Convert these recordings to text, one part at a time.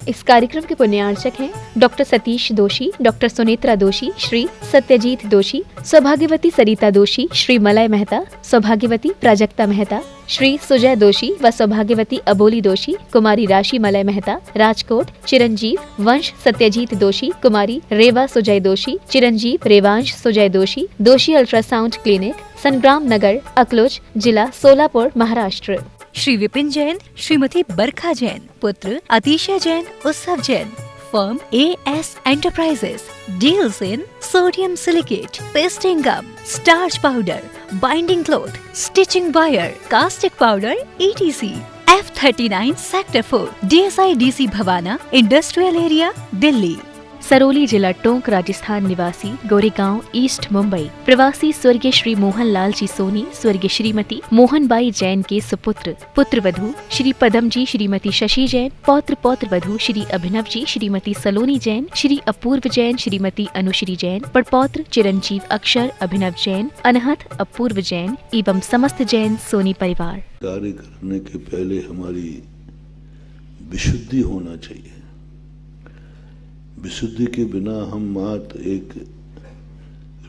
इस कार्यक्रम के पुण्यार्चक हैं डॉक्टर सतीश दोषी, डॉक्टर सुनेत्रा दोषी, श्री सत्यजीत दोषी, सौभाग्यवती सरिता दोषी, श्री मलय मेहता, सौभाग्यवती प्राजक्ता मेहता, श्री सुजय दोषी व सौभाग्यवती अबोली दोषी, कुमारी राशि मलय मेहता, राजकोट, चिरंजीव वंश सत्यजीत दोषी, कुमारी रेवा सुजय दोषी, चिरंजीव रेवांश सुजय दोषी, दोषी अल्ट्रासाउंड क्लिनिक, संग्राम नगर, अकलोज, जिला सोलापुर, महाराष्ट्र। श्री विपिन जैन, श्रीमती बरखा जैन, पुत्र अतिशय जैन, उत्सव Jain. Firm AS Enterprises deals in sodium silicate, pasting gum, starch powder, binding cloth, stitching wire, caustic powder, etc. F39 Sector 4, DSI DC Bawana, industrial area, Delhi. Sarauli जिला टोंक, राजस्थान निवासी, गोरेगांव, ईस्ट मुंबई, प्रवासी स्वर्गीय श्री मोहन लाल जी सोनी, स्वर्गीय श्रीमती मोहनबाई जैन के सुपुत्र, पुत्र वधू श्री पदम जी, श्रीमती शशि जैन, पौत्र पौत्र वधू श्री अभिनव जी, श्रीमती सलोनी जैन, श्री अपूर्व जैन, श्रीमती अनुश्री जैन, पड़पौत्र चिरंजीव अक्षर अभिनव जैन, अनहत अपूर्व जैन एवं समस्त जैन सोनी परिवार। कार्य करने के पहले हमारी विशुद्धि होना चाहिए। विशुद्धि के बिना हम मात्र एक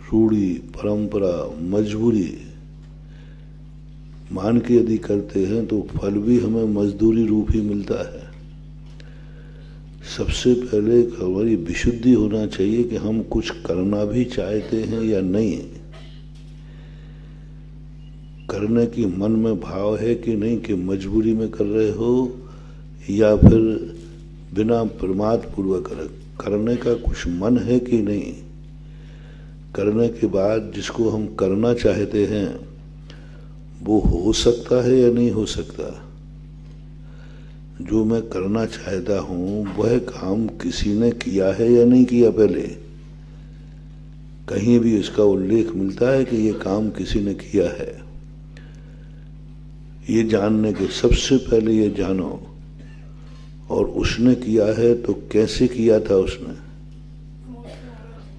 रूढ़ी, परंपरा, मजबूरी मान के यदि करते हैं तो फल भी हमें मजदूरी रूप ही मिलता है। सबसे पहले हमारी विशुद्धि होना चाहिए कि हम कुछ करना भी चाहते हैं या नहीं, करने की मन में भाव है कि नहीं, कि मजबूरी में कर रहे हो या फिर बिना प्रमाद पूर्वक करने का कुछ मन है कि नहीं। करने के बाद जिसको हम करना चाहते हैं वो हो सकता है या नहीं हो सकता। जो मैं करना चाहता हूँ वह काम किसी ने किया है या नहीं किया। पहले कहीं भी इसका उल्लेख मिलता है कि ये काम किसी ने किया है। ये जानने के सबसे पहले ये जानो, और उसने किया है तो कैसे किया था उसने,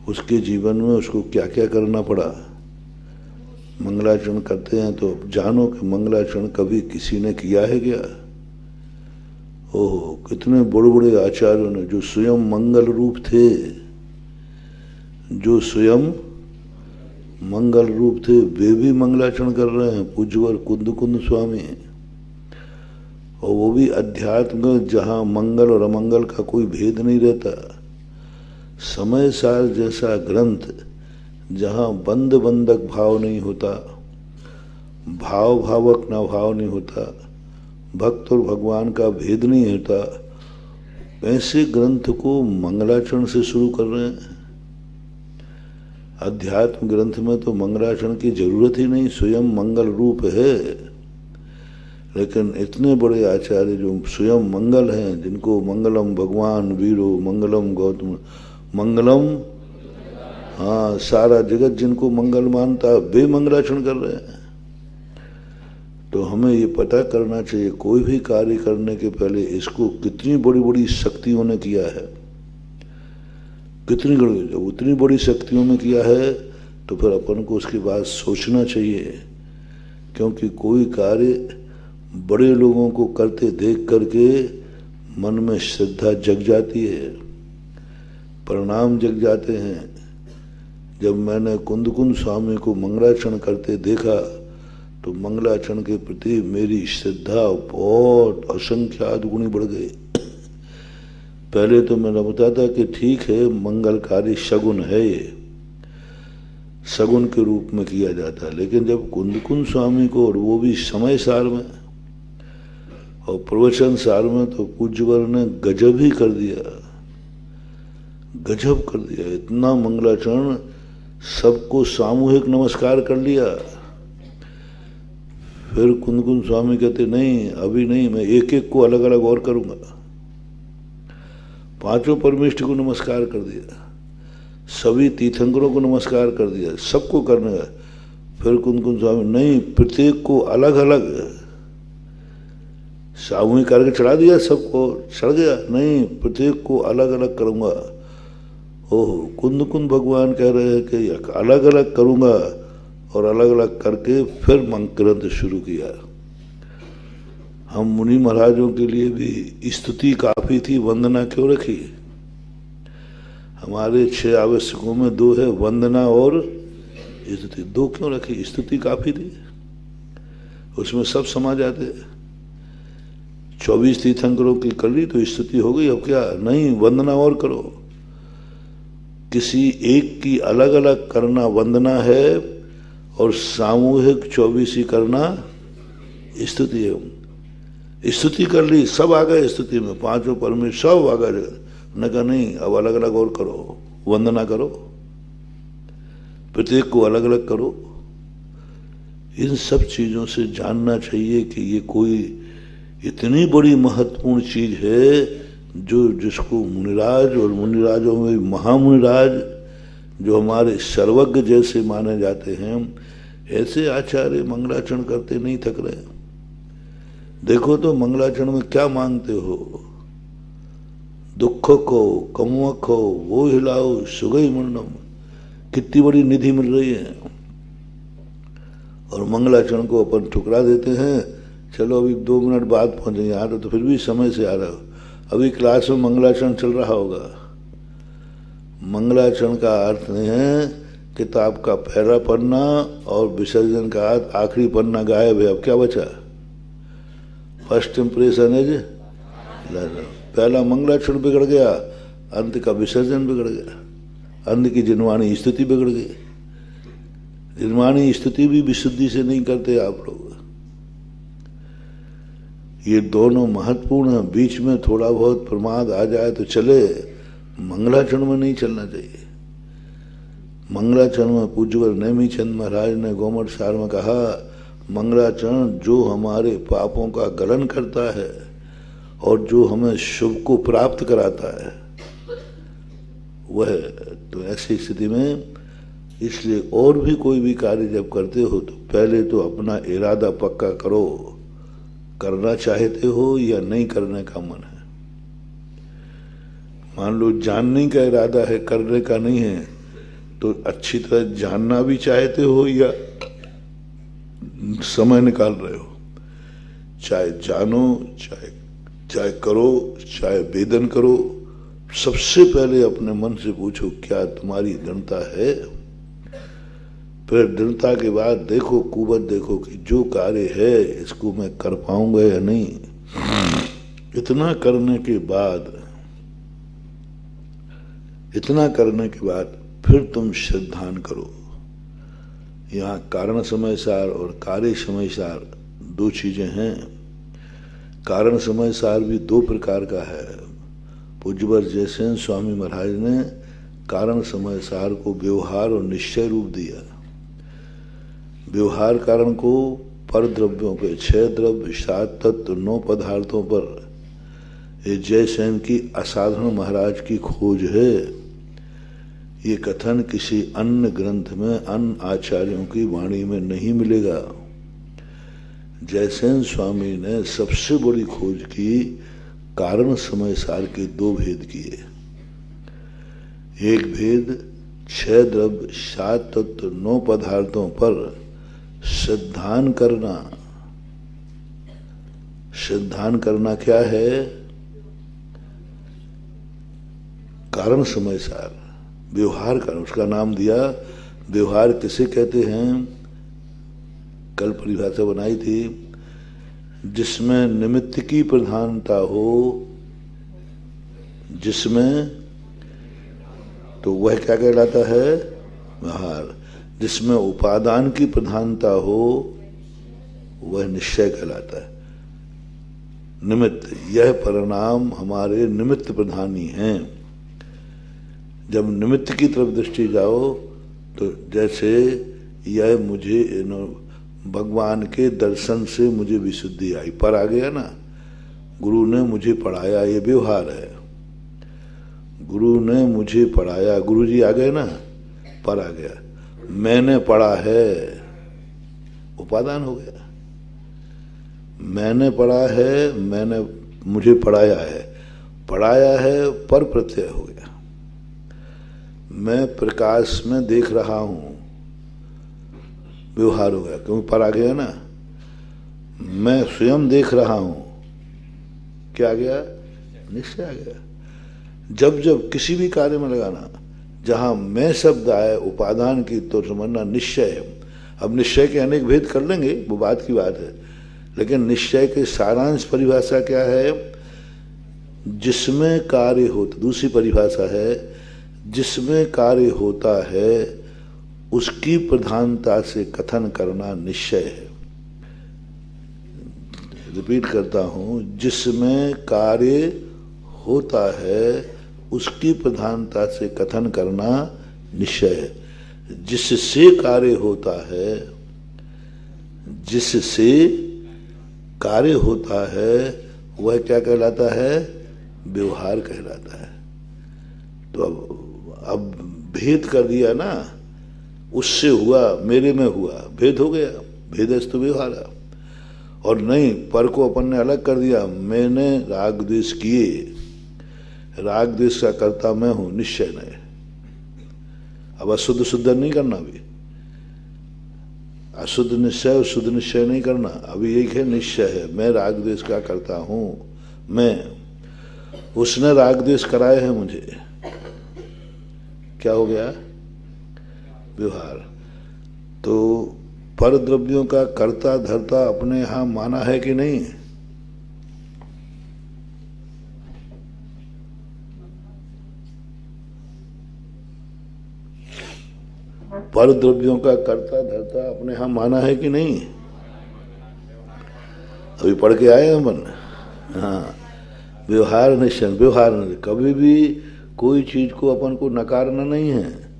उसके जीवन में उसको क्या क्या करना पड़ा। मंगलाचरण करते हैं तो जानो कि मंगलाचरण कभी किसी ने किया है क्या। ओहो, कितने बड़े बड़े आचार्यों ने जो स्वयं मंगल रूप थे, जो स्वयं मंगल रूप थे, वे भी मंगलाचरण कर रहे हैं। पूज्यवर कुंद कुंद स्वामी, और वो भी अध्यात्म जहाँ मंगल और अमंगल का कोई भेद नहीं रहता। समय सार जैसा ग्रंथ जहाँ बंद बंधक भाव नहीं होता, भाव भावक ना भाव नहीं होता, भक्त और भगवान का भेद नहीं होता, ऐसे ग्रंथ को मंगलाचरण से शुरू कर रहे हैं। अध्यात्म ग्रंथ में तो मंगलाचरण की जरूरत ही नहीं, स्वयं मंगल रूप है। लेकिन इतने बड़े आचार्य जो स्वयं मंगल हैं, जिनको मंगलम भगवान वीरो, मंगलम गौतम, मंगलम, हाँ, सारा जगत जिनको मंगल मानता है, वे मंगलाचरण कर रहे हैं। तो हमें ये पता करना चाहिए कोई भी कार्य करने के पहले इसको कितनी बड़ी बड़ी शक्तियों ने किया है, कितनी बड़ी, जब उतनी बड़ी शक्तियों में किया है तो फिर अपन को उसके बाद सोचना चाहिए। क्योंकि कोई कार्य बड़े लोगों को करते देख करके मन में श्रद्धा जग जाती है, परिणाम जग जाते हैं। जब मैंने कुंद कुंद स्वामी को मंगलाचरण करते देखा तो मंगलाचरण के प्रति मेरी श्रद्धा बहुत असंख्यात गुणी बढ़ गई। पहले तो मैंने बताया कि ठीक है, मंगलकारी शगुन है, ये शगुन के रूप में किया जाता है। लेकिन जब कुंद कुंद स्वामी को, और वो भी समय सार में और प्रवचन सार में, तो पूज्यवर ने गजब ही कर दिया, गजब कर दिया। इतना मंगलाचरण, सबको सामूहिक नमस्कार कर लिया। फिर कुंद कुंद स्वामी कहते नहीं, अभी नहीं, मैं एक एक को अलग अलग और करूंगा। पांचों परमेष्ठ को नमस्कार कर दिया, सभी तीर्थंकरों को नमस्कार कर दिया, सबको करने का। फिर कुंद कुंद स्वामी नहीं, प्रत्येक को अलग अलग सामूहिक करके चढ़ा दिया, सबको चढ़ गया। नहीं, प्रत्येक को अलग अलग करूंगा। ओहो, कुंद कुंद भगवान कह रहे हैं कि अलग अलग करूंगा, और अलग अलग करके फिर मंत्र ग्रंथ शुरू किया। हम मुनि महाराजों के लिए भी स्तुति काफी थी, वंदना क्यों रखी? हमारे 6 आवश्यकों में 2 है, वंदना और स्तुति। 2 क्यों रखी? स्तुति काफी थी, उसमें सब समा जाते। 24 तीर्थंकरों की कर ली तो स्तुति हो गई, अब क्या? नहीं, वंदना और करो। किसी एक की अलग अलग करना वंदना है और सामूहिक 24 ही करना स्तुति है। स्तुति कर ली, सब आ गए स्तुति में, 5 परमेश्वर सब आ गए। न कहा नहीं, अब अलग अलग और करो, वंदना करो, प्रत्येक को अलग अलग करो। इन सब चीजों से जानना चाहिए कि ये कोई इतनी बड़ी महत्वपूर्ण चीज है जो जिसको मुनिराज और मुनिराजों में महामुनिराज जो हमारे सर्वज्ञ जैसे माने जाते हैं, ऐसे आचार्य मंगलाचरण करते नहीं थक रहे। देखो तो मंगलाचरण में क्या मांगते हो? दुख को कमुअख हो वो हिलाओ सुगई मुंडम। कितनी बड़ी निधि मिल रही है, और मंगलाचरण को अपन ठुकरा देते हैं। चलो अभी 2 मिनट बाद पहुंचे, यहाँ तो फिर भी समय से आ रहा हो। अभी क्लास में मंगलाचरण चल रहा होगा। मंगलाचरण का अर्थ नहीं है किताब का पहला पन्ना और विसर्जन का आखिरी पन्ना गायब है, अब क्या बचा? फर्स्ट इंप्रेशन है जी, पहला मंगलाचरण बिगड़ गया, अंत का विसर्जन बिगड़ गया, अंत की जिनवाणी स्तुति बिगड़ गई। जिनवाणी स्तुति भी विशुद्धि से नहीं करते आप लोग। ये दोनों महत्वपूर्ण है। बीच में थोड़ा बहुत प्रमाद आ जाए तो चले, मंगलाचरण में नहीं चलना चाहिए। मंगलाचरण में पूज्यवर नेमीचंद महाराज ने गोमट सार में कहा, मंगलाचरण जो हमारे पापों का गलन करता है और जो हमें शुभ को प्राप्त कराता है वह। तो ऐसी स्थिति में इसलिए और भी कोई भी कार्य जब करते हो तो पहले तो अपना इरादा पक्का करो, करना चाहते हो या नहीं करने का मन है। मान लो जानने का इरादा है, करने का नहीं है, तो अच्छी तरह जानना भी चाहते हो या समय निकाल रहे हो। चाहे जानो, चाहे करो, चाहे वेदन करो, सबसे पहले अपने मन से पूछो क्या तुम्हारी दृढ़ता है। फिर दृढ़ता के बाद देखो, कुवत देखो कि जो कार्य है इसको मैं कर पाऊंगा या नहीं। इतना करने के बाद फिर तुम श्रद्धान करो। यहाँ कारण समय सार और कार्य समय सार 2 चीजें हैं। कारण समय सार भी 2 प्रकार का है। पूज्यवर जयसेन स्वामी महाराज ने कारण समय सार को व्यवहार और निश्चय रूप दिया। व्यवहार कारण को पर द्रव्यों पे 6 द्रव्य 7 तत्व 9 पदार्थों पर ये जयसेन की असाधारण महाराज की खोज है। ये कथन किसी अन्य ग्रंथ में अन्य आचार्यों की वाणी में नहीं मिलेगा। जयसेन स्वामी ने सबसे बड़ी खोज की, कारण समय सार के 2 भेद किए। एक भेद 6 द्रव्य 7 तत्व 9 पदार्थों पर श्रद्धान करना। श्रद्धान करना क्या है? कारण समय सार व्यवहार का उसका नाम दिया। व्यवहार किसे कहते हैं? कल परिभाषा बनाई थी, जिसमें निमित्त की प्रधानता हो, जिसमें तो वह क्या कहलाता है? व्यवहार। जिसमें उपादान की प्रधानता हो वह निश्चय कहलाता है। निमित्त, यह परिणाम हमारे निमित्त प्रधानी हैं। जब निमित्त की तरफ दृष्टि जाओ तो जैसे यह मुझे भगवान के दर्शन से मुझे विशुद्धि आई, पर आ गया ना, गुरु ने मुझे पढ़ाया, ये व्यवहार है। गुरु ने मुझे पढ़ाया, गुरु जी आ गए ना, पर आ गया। मैंने पढ़ा है, उपादान हो गया। मैंने पढ़ा है, मैंने मुझे पढ़ाया है, पर प्रत्यय हो गया। मैं प्रकाश में देख रहा हूं, व्यवहार हो गया, क्योंकि पर आ गया ना। मैं स्वयं देख रहा हूं, क्या आ गया? निश्चय आ गया। जब जब किसी भी कार्य में लगाना, जहां मैं शब्द आए उपादान की, तो समझना निश्चय है। अब निश्चय के अनेक भेद कर लेंगे, वो बात की बात है, लेकिन निश्चय के सारांश परिभाषा क्या है? जिसमें कार्य होता, दूसरी परिभाषा है, जिसमें कार्य होता है उसकी प्रधानता से कथन करना निश्चय है। रिपीट करता हूं, जिसमें कार्य होता है उसकी प्रधानता से कथन करना निश्चय है। जिससे कार्य होता है, जिससे कार्य होता है, वह क्या कहलाता है? व्यवहार कहलाता है। तो अब भेद कर दिया ना, उससे हुआ, मेरे में हुआ, भेद हो गया, भेदस्तु व्यवहार। और नहीं, पर को अपन ने अलग कर दिया, मैंने राग द्वेष किए, राग द्वेष का कर्ता मैं हूं, निश्चय नहीं। अब अशुद्ध शुद्ध नहीं करना, अभी अशुद्ध निश्चय और शुद्ध निश्चय नहीं करना, अभी एक है निश्चय है, मैं राग द्वेष का करता हूं, मैं, उसने राग द्वेष कराए हैं मुझे, क्या हो गया? व्यवहार। तो पर द्रव्यों का कर्ता धर्ता अपने यहां माना है कि नहीं? पर द्रव्यों का कर्ता धर्ता अपने यहां माना है कि नहीं? अभी पढ़ के आए हैं अपन। हाँ, व्यवहार निश्चय, व्यवहार नहीं, कभी भी कोई चीज को अपन को नकारना नहीं है,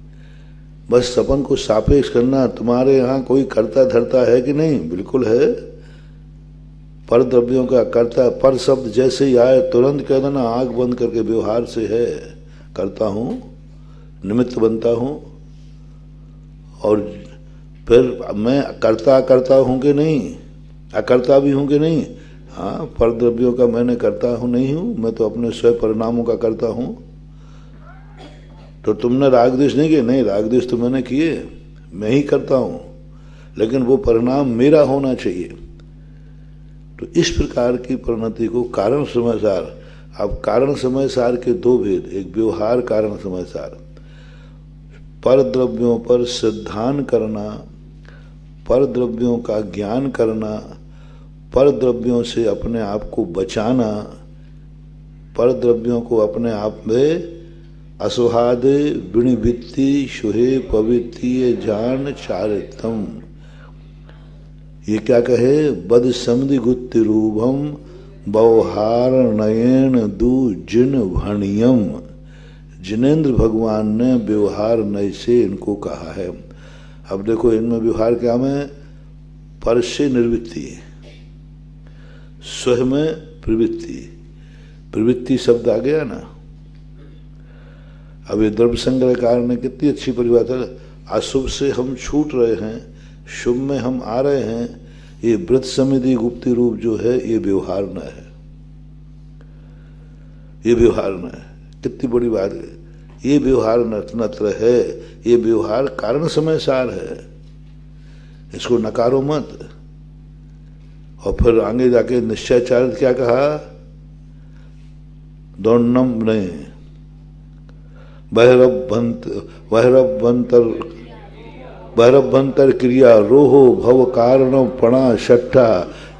बस अपन को सापेक्ष करना। तुम्हारे यहाँ कोई कर्ता धर्ता है कि नहीं? बिल्कुल है। पर द्रव्यों का कर्ता, पर शब्द जैसे ही आए तुरंत कह देना, आंख बंद करके व्यवहार से है, करता हूं, निमित्त बनता हूं। और फिर मैं करता हूं कि नहीं, अकर्ता भी हूं कि नहीं? हाँ, पर द्रव्यों का मैंने करता हूं नहीं हूं, मैं तो अपने स्वयं परिणामों का करता हूं। तो तुमने राग द्वेष नहीं किए? नहीं, राग द्वेष तो मैंने किए, मैं ही करता हूं, लेकिन वो परिणाम मेरा होना चाहिए। तो इस प्रकार की परिणति को कारण समय सार। अब कारण समय सार के दो भेद, एक व्यवहार कारण समय सार, पर द्रव्यों पर सिद्धांत करना, पर द्रव्यों का ज्ञान करना, पर द्रव्यों से अपने आप को बचाना, पर द्रव्यों को अपने आप में असुहादे विणिवित्ति शुहे पवित्तीय जान चारितम। ये क्या कहे? बद समधि गुत्ति रूपम व्यवहार नयन दु जिन भणियम। जिनेन्द्र भगवान ने व्यवहार नय से इनको कहा है। अब देखो, इनमें व्यवहार क्या में? पर से निर्वृत्ति, स्व में प्रवृत्ति, प्रवृत्ति शब्द आ गया ना। अब ये द्रव्य संग्रहकार ने कितनी अच्छी परिभाषा, अशुभ से हम छूट रहे हैं, शुभ में हम आ रहे हैं, ये व्रत समिति गुप्ति रूप जो है ये व्यवहार न है, ये व्यवहार न है। कितनी बड़ी बात है, ये व्यवहार नत्र है, ये व्यवहार कारण समय सार है, इसको नकारो मत। और फिर आगे जाके निश्चयाचार्य क्या कहा? दौड़नम नहीं, बहरभ्यंतर क्रिया रोहो भव कारण पणा छठा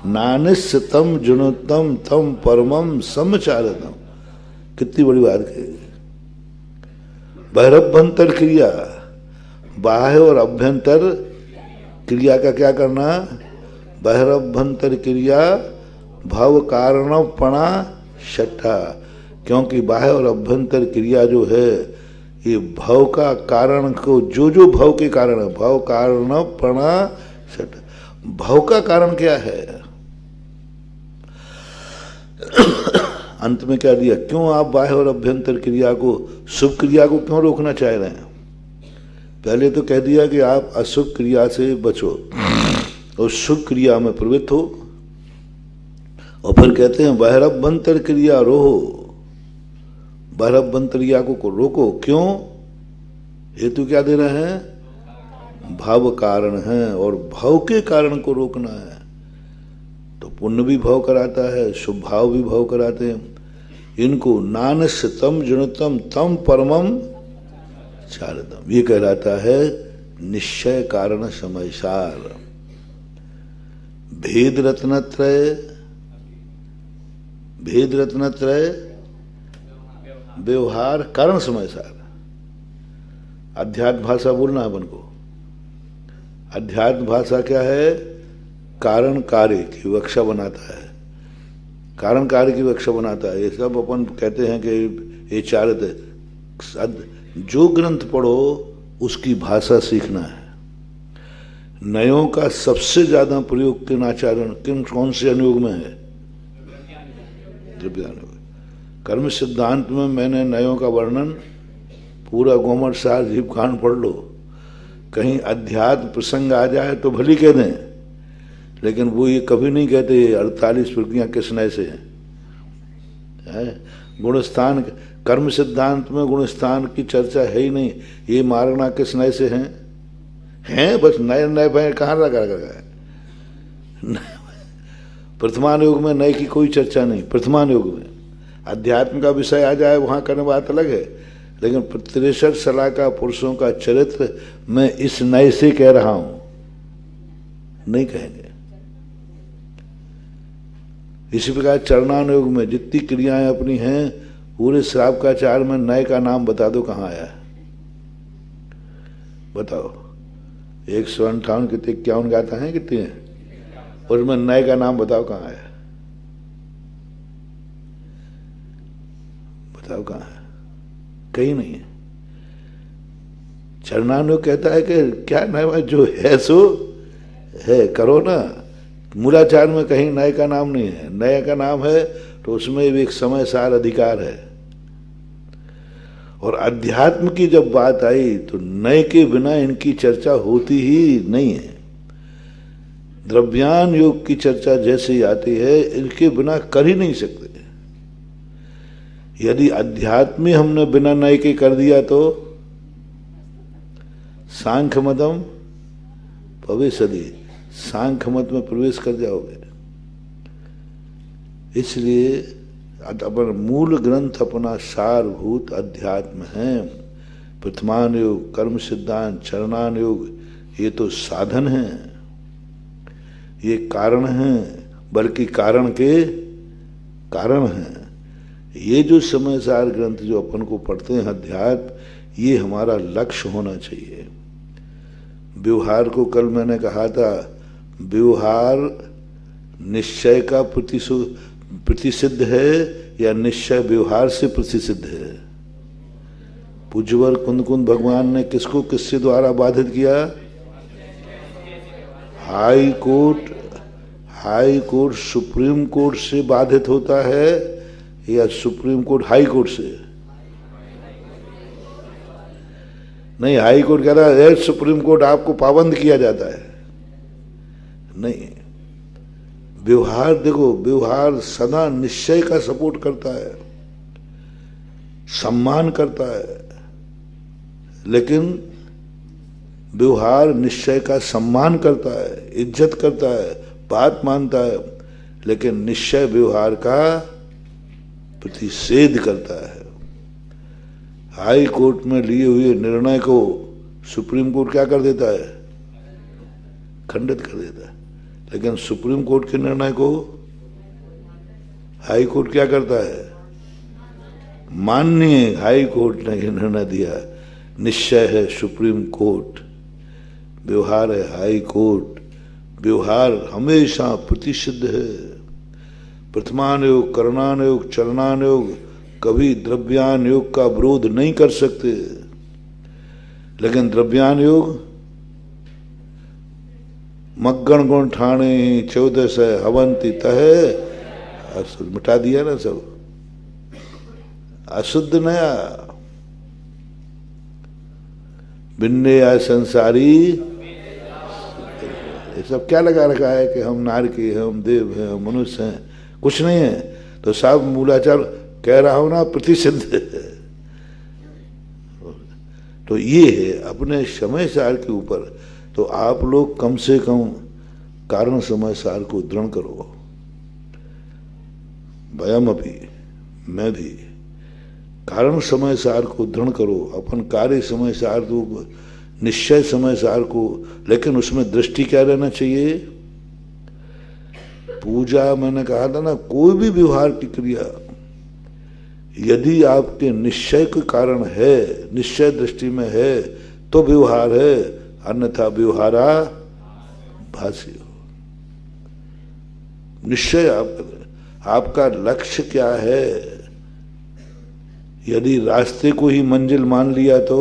नानिस तम जुनोत्तम तम परमम समचारतम। कितनी बड़ी बात कही। बहरभ्यंतर क्रिया, बाह्य और अभ्यंतर क्रिया का क्या करना? बहरभ्यंतर क्रिया भव कारण पणा छठा। क्योंकि बाह्य और अभ्यंतर क्रिया जो है ये भव का कारण को, जो जो भव के कारण है, भव कारण पणा छठा। भव का कारण क्या है? अंत में क्या दिया? क्यों आप बाह्य और अभ्यंतर क्रिया को, शुभ क्रिया को क्यों रोकना चाह रहे हैं? पहले तो कह दिया कि आप अशुभ क्रिया से बचो और शुभ क्रिया में प्रवृत्त हो, और फिर कहते हैं बहरभ्यंतर क्रिया रोहो, बहरभ्यंतर क्रिया को रोको। क्यों? हेतु क्या दे रहे हैं? भाव कारण है, और भाव के कारण को रोकना है। तो पुण्य भी भव कराता है, शुभ भाव भी भव कराते हैं। इनको नानस्य तम जनतम तम परमम चारतम, ये कहलाता है निश्चय कारण समयसार। भेद रत्नत्रय, भेद रत्नत्रय व्यवहार कारण समयसार। अध्यात्म भाषा बोलना है अपन को। अध्यात्म भाषा क्या है? कारण कार्य की विवक्षा बनाता है, कारण कार्य की विवक्षा बनाता है। ये सब अपन कहते हैं कि ये चारित्र, जो ग्रंथ पढ़ो उसकी भाषा सीखना है। नयों का सबसे ज्यादा प्रयोग किन आचारण, किन कौन से अनुयोग में है? द्रव्यानुयोग। कर्म सिद्धांत में मैंने नयों का वर्णन पूरा गोमर सार जीव कांड पढ़ लो। कहीं अध्यात्म प्रसंग आ जाए तो भली कह दें, लेकिन वो ये कभी नहीं कहते 48 प्रक्रिया किस नए से है। गुणस्थान, कर्म सिद्धांत में गुणस्थान की चर्चा है ही नहीं। ये मारना किस नए से हैं बस नए नए भय कहाँ लगा है। प्रथमानुयोग में नए की कोई चर्चा नहीं। प्रथमानुयोग में अध्यात्म का विषय आ जाए वहां करने बात अलग है, लेकिन 63 सलाका पुरुषों का चरित्र मैं इस नए से कह रहा हूं, नहीं कहेंगे। इसी प्रकार चरणानुयोग में जितनी क्रियाएं अपनी हैं, पूरे श्रावकाचार में नए का नाम बता दो कहाँ आया है, बताओ। 158 कितने 51 गाथा है कितनी है, उसमें नए का नाम बताओ कहाँ आया, बताओ कहाँ है? कहीं नहीं है। चरणानुयोग कहता है कि क्या नया, जो है सो है, करो ना। मूलाचार में कहीं नए का नाम नहीं है। नए का नाम है तो उसमें भी एक समय सार अधिकार है। और अध्यात्म की जब बात आई तो नए के बिना इनकी चर्चा होती ही नहीं है। द्रव्यान योग की चर्चा जैसे ही आती है, इनके बिना कर ही नहीं सकते। यदि अध्यात्म में हमने बिना नए के कर दिया तो सांख्य मतम भविष्यदि, सांख्य मत में प्रवेश कर जाओगे। इसलिए अपन मूल ग्रंथ अपना सारभूत अध्यात्म है। प्रथमानुयोग, कर्म सिद्धांत, चरणानुयोग, ये तो साधन हैं, ये कारण हैं, बल्कि कारण के कारण हैं। ये जो समय सार ग्रंथ जो अपन को पढ़ते हैं अध्यात्म, ये हमारा लक्ष्य होना चाहिए। व्यवहार को कल मैंने कहा था, व्यवहार निश्चय का प्रतिसिद्ध है या निश्चय व्यवहार से प्रतिसिद्ध है? पूज्यवर कुंद कुंद भगवान ने किसको किससे द्वारा बाधित किया? हाई कोर्ट सुप्रीम कोर्ट से बाधित होता है या सुप्रीम कोर्ट हाई कोर्ट से? नहीं, हाई कोर्ट कह रहा है सुप्रीम कोर्ट आपको पाबंद किया जाता है। नहीं, व्यवहार देखो, व्यवहार सदा निश्चय का सपोर्ट करता है, सम्मान करता है। लेकिन व्यवहार निश्चय का सम्मान करता है, इज्जत करता है, बात मानता है, लेकिन निश्चय व्यवहार का प्रतिषेध करता है। हाई कोर्ट में लिए हुए निर्णय को सुप्रीम कोर्ट क्या कर देता है? खंडित कर देता है। लेकिन सुप्रीम कोर्ट के निर्णय को हाई कोर्ट क्या करता है? माननीय हाई कोर्ट ने निर्णय दिया, निश्चय है सुप्रीम कोर्ट, व्यवहार है हाई कोर्ट। व्यवहार हमेशा प्रतिसिद्ध है। प्रथमानुयोग, करणानुयोग, चरणानुयोग कभी द्रव्यानुयोग का विरोध नहीं कर सकते। लेकिन द्रव्यानुयोग मग्गण गुण ठाणे 1400 हवंती तह, मिटा दिया ना सब, अशुद्ध नया बिन्ने या संसारी। ये सब क्या लगा रखा है कि हम नारकी हैं, हम देव हैं, हम मनुष्य हैं? कुछ नहीं है। तो सब मूलाचार कह रहा हूं ना, प्रतिसिद्ध है। तो ये है अपने समय सार के ऊपर। तो आप लोग कम से कम कारण समय सार को दृढ़ करो। वयमपि, मैं भी, कारण समय सार को दृढ़ करो, अपन कार्य समय सार दो, निश्चय समय सार को, लेकिन उसमें दृष्टि क्या रहना चाहिए? पूजा, मैंने कहा था ना, कोई भी व्यवहार की क्रिया यदि आपके निश्चय के कारण है, निश्चय दृष्टि में है, तो व्यवहार है, अन्यथा व्यवहारा भासी हो। निश्चय आपका लक्ष्य क्या है? यदि रास्ते को ही मंजिल मान लिया तो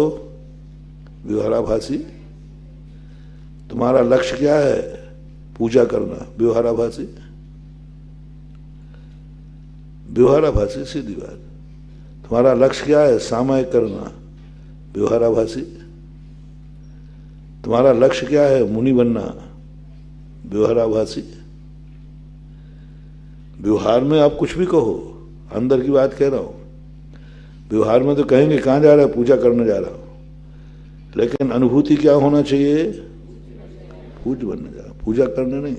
व्यवहाराभासी। तुम्हारा लक्ष्य क्या है? पूजा करना, व्यवहाराभासी। व्यवहाराभासी, सीधी बात। तुम्हारा लक्ष्य क्या है? सामायिक करना, व्यवहाराभासी। तुम्हारा लक्ष्य क्या है? मुनि बनना, व्यवहाराभासी। व्यवहार में आप कुछ भी कहो, अंदर की बात कह रहा हूं। व्यवहार में तो कहेंगे कहां जा रहा है? पूजा करने जा रहा हूं। लेकिन अनुभूति क्या होना चाहिए? पूज बनने जा रहा, पूजा करने नहीं।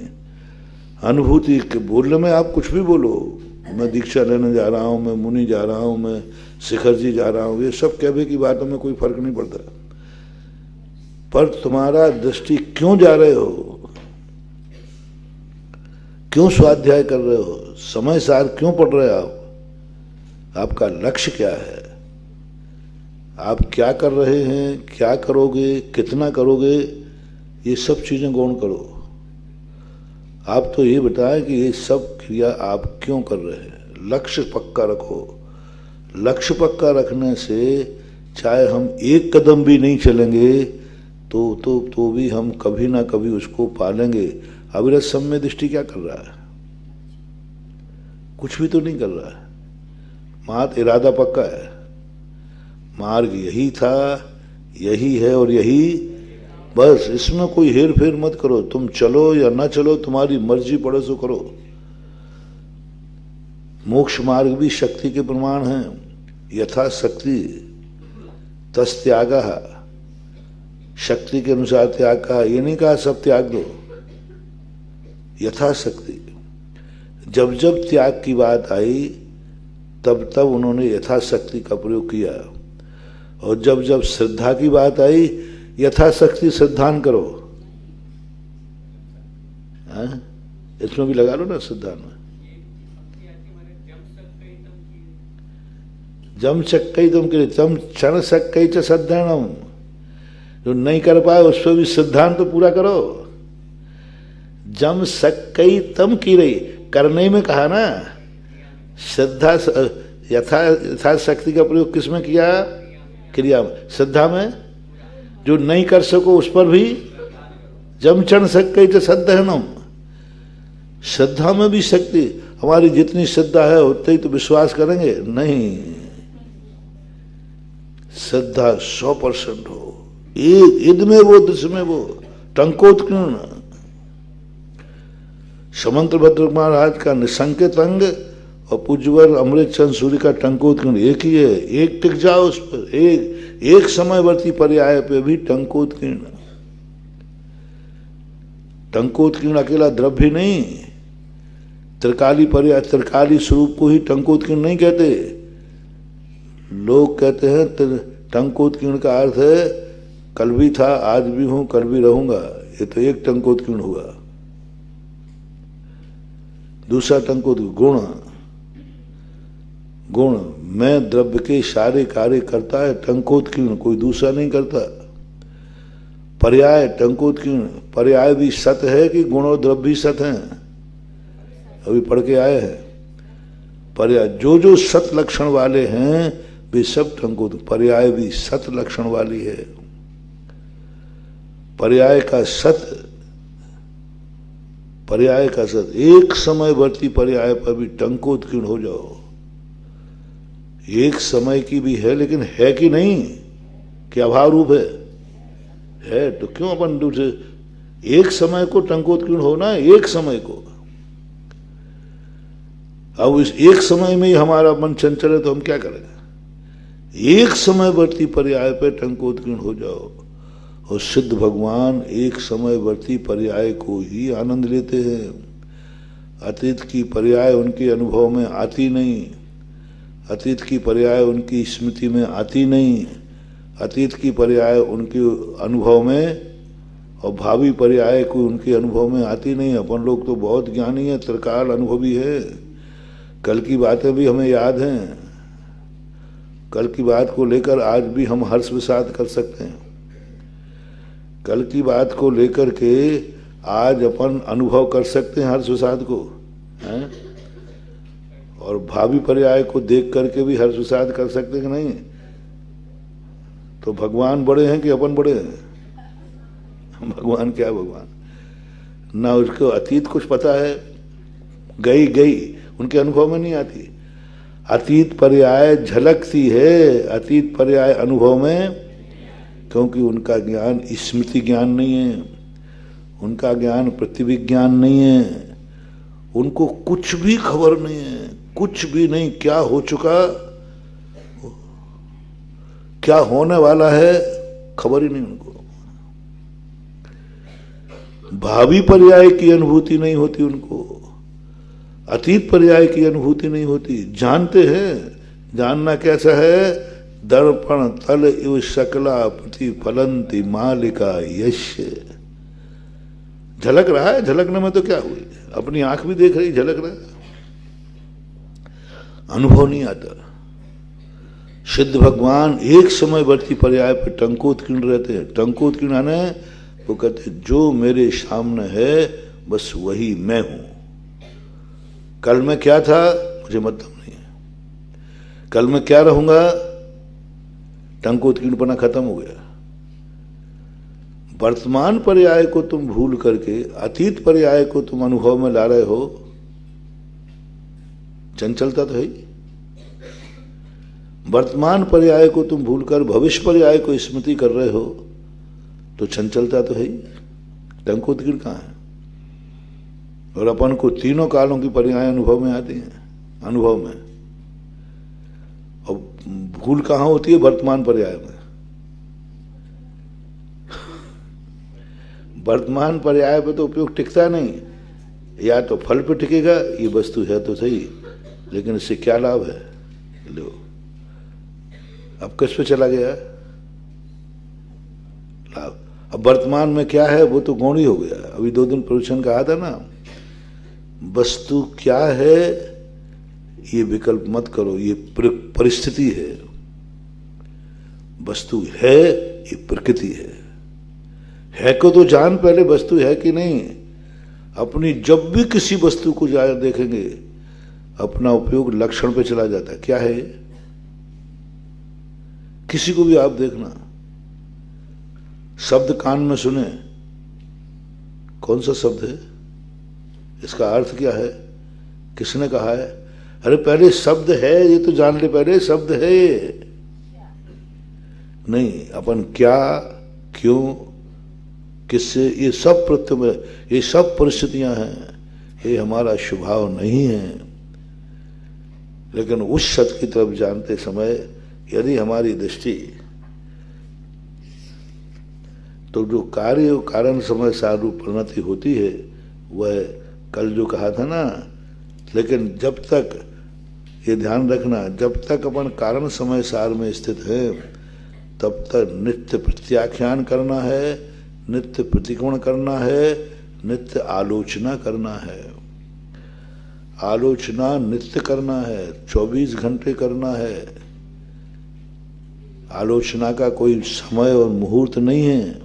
अनुभूति के बोलने में आप कुछ भी बोलो, मैं दीक्षा लेने जा रहा हूं, मैं मुनि जा रहा हूं, मैं शिखर जी जा रहा हूं, ये सब कहने की बातों में कोई फर्क नहीं पड़ता। पर तुम्हारा दृष्टि क्यों जा रहे हो? क्यों स्वाध्याय कर रहे हो? समय सार क्यों पढ़ रहे हो आप? आपका लक्ष्य क्या है? आप क्या कर रहे हैं, क्या करोगे, कितना करोगे, ये सब चीजें गौण करो। आप तो ये बताएं कि ये सब क्रिया आप क्यों कर रहे हैं। लक्ष्य पक्का रखो। लक्ष्य पक्का रखने से चाहे हम एक कदम भी नहीं चलेंगे तो भी हम कभी ना कभी उसको पालेंगे। अविरत सम्य दृष्टि क्या कर रहा है? कुछ भी तो नहीं कर रहा है। मात्र इरादा पक्का है, मार्ग यही था, यही है और यही बस। इसमें कोई हेर फेर मत करो। तुम चलो या ना चलो, तुम्हारी मर्जी पड़े सो करो। मोक्ष मार्ग भी शक्ति के प्रमाण है। यथा शक्ति तस् त्यागः, शक्ति के अनुसार त्याग कहा। ये नहीं कहा सब त्याग दो, यथाशक्ति। जब जब त्याग की बात आई तब तब उन्होंने यथाशक्ति का प्रयोग किया, और जब जब श्रद्धा की बात आई यथाशक्ति श्रद्धान करो। इसमें भी लगा लो ना श्रद्धा में। जम सक्कई तुम के तम क्षण सक्कई च श्रद्धानम। जो नहीं कर पाए उस पर भी श्रद्धान तो पूरा करो। जम सक्कई तम की रही, करने में कहा ना। श्रद्धा यथा शक्ति का प्रयोग किसमें किया? क्रिया में। श्रद्धा में जो नहीं कर सको उस पर भी जम क्षण सक्कई च श्रद्धानम। श्रद्धा में भी शक्ति। हमारी जितनी श्रद्धा है उतनी तो विश्वास करेंगे नहीं। श्रद्धा 100% हो, एक इद में वो दृश्य में वो टंकोत्कीर्ण। समंत्र भद्र महाराज का निसंकेत अंग और पूज्यवर अमृत चंद सूर्य का टंकोत्कीर्ण एक ही है। एक टिक जाओ उस पर, एक समयवर्ती पर्याय पे भी टंकोत्कीर्ण। टंकोत्कीर्ण अकेला द्रव्य नहीं, त्रिकाली पर्याय, त्रिकाली स्वरूप को ही टंकोत्कीर्ण नहीं कहते। लोग कहते हैं टंकोत्कीर्ण का अर्थ है कल भी था, आज भी हूं, कल भी रहूंगा। ये तो एक टंकोत्कीर्ण हुआ। दूसरा टंकोत्कीर्ण गुण। गुण मैं द्रव्य के सारे कार्य करता है टंकोत्कीर्ण, कोई दूसरा नहीं करता। पर्याय टंकोत्कीर्ण, पर्याय भी सत है कि गुण और द्रव्य भी सत हैं, अभी पढ़ के आए हैं। पर्याय जो जो सत लक्षण वाले हैं वे सब टंकोत्कीर्ण। पर्याय भी सत लक्षण वाली है। पर्याय का सत एक समयवर्ती पर्याय पर भी टंकोत्कीर्ण हो जाओ। एक समय की भी है, लेकिन है कि नहीं, कि अभाव रूप है तो क्यों अपन दूसरे एक समय को टंकोत्कीर्ण होना, एक समय को। अब इस एक समय में ही हमारा मन चंचल है तो हम क्या करें? एक समयवर्ती पर्याय पर टंकोत्कीर्ण हो जाओ। और सिद्ध भगवान एक समयवर्ती पर्याय को ही आनंद लेते हैं। अतीत की पर्याय उनके अनुभव में आती नहीं, अतीत की पर्याय उनकी स्मृति में आती नहीं, अतीत की पर्याय उनके अनुभव में और भावी पर्याय को उनके अनुभव में आती नहीं। अपन लोग तो बहुत ज्ञानी है, त्रिकाल अनुभवी है, कल की बातें भी हमें याद हैं, कल की बात को लेकर आज भी हम हर्ष विषाद कर सकते हैं, कल की बात को लेकर के आज अपन अनुभव कर सकते हैं हर्ष विषाद को, हैं? और भावी पर्याय को देख करके भी हर्ष विषाद कर सकते हैं कि नहीं? तो भगवान बड़े हैं कि अपन बड़े हैं? भगवान क्या भगवान, ना उसको अतीत कुछ पता है, गई गई उनके अनुभव में नहीं आती। अतीत पर्याय झलकती है, अतीत पर्याय अनुभव में, क्योंकि उनका ज्ञान स्मृति ज्ञान नहीं है, उनका ज्ञान प्रतिविज्ञान नहीं है, उनको कुछ भी खबर नहीं है, कुछ भी नहीं, क्या हो चुका क्या होने वाला है खबर ही नहीं उनको। भावी पर्याय की अनुभूति नहीं होती उनको, अतीत पर्याय की अनुभूति नहीं होती। जानते हैं, जानना कैसा है? दर्पण तल इव शकला प्रतिफलंति मालिका यश। झलक रहा है, झलकने में तो क्या हुई, अपनी आंख भी देख रही, झलक रहा है, अनुभव नहीं आता। सिद्ध भगवान एक समयवर्ती पर्याय पर टंकोत्कीर्ण रहते हैं। टंकोत्कीर्ण आने वो कहते जो मेरे सामने है बस वही मैं हूं, कल मैं क्या था मुझे मतलब नहीं है, कल मैं क्या रहूंगा, टंकोत्कीर्णपना खत्म हो गया। वर्तमान पर्याय को तुम भूल करके अतीत पर्याय को तुम अनुभव में ला रहे हो, चंचलता तो है ही। वर्तमान पर्याय को तुम भूलकर भविष्य पर्याय को स्मृति कर रहे हो तो चंचलता तो है ही, टंकोत्कीर्ण कहां है? और अपन को तीनों कालों की पर्याय अनुभव में आती हैं, अनुभव में, और भूल कहां होती है? वर्तमान पर्याय में। वर्तमान पर्याय पे तो उपयोग टिकता नहीं, या तो फल पे टिकेगा, ये वस्तु है तो सही, लेकिन इससे क्या लाभ है? लो अब किस पे चला गया लाभ? अब वर्तमान में क्या है वो तो गौणी हो गया। अभी 2 दिन प्रवचन कहा था ना, वस्तु क्या है ये विकल्प मत करो, ये परिस्थिति है। वस्तु है ये प्रकृति है को तो जान पहले वस्तु है कि नहीं। अपनी जब भी किसी वस्तु को देखेंगे अपना उपयोग लक्षण पे चला जाता है, क्या है? किसी को भी आप देखना, शब्द कान में सुने, कौन सा शब्द है, इसका अर्थ क्या है, किसने कहा है? अरे पहले शब्द है ये तो जान ले, पहले शब्द है नहीं, अपन क्या, क्यों, किससे, ये सब प्रत्यय, ये सब परिस्थितियां हैं, ये हमारा स्वभाव नहीं है। लेकिन उस सत्य की तरफ जानते समय यदि हमारी दृष्टि, तो जो कार्य और कारण समय सारूप परिणति होती है वह कल जो कहा था ना, लेकिन जब तक ये ध्यान रखना, जब तक अपन कारण समय सार में स्थित है तब तक नित्य प्रत्याख्यान करना है, नित्य प्रतिक्रमण करना है, नित्य आलोचना करना है। आलोचना नित्य करना है, 24 घंटे करना है। आलोचना का कोई समय और मुहूर्त नहीं है।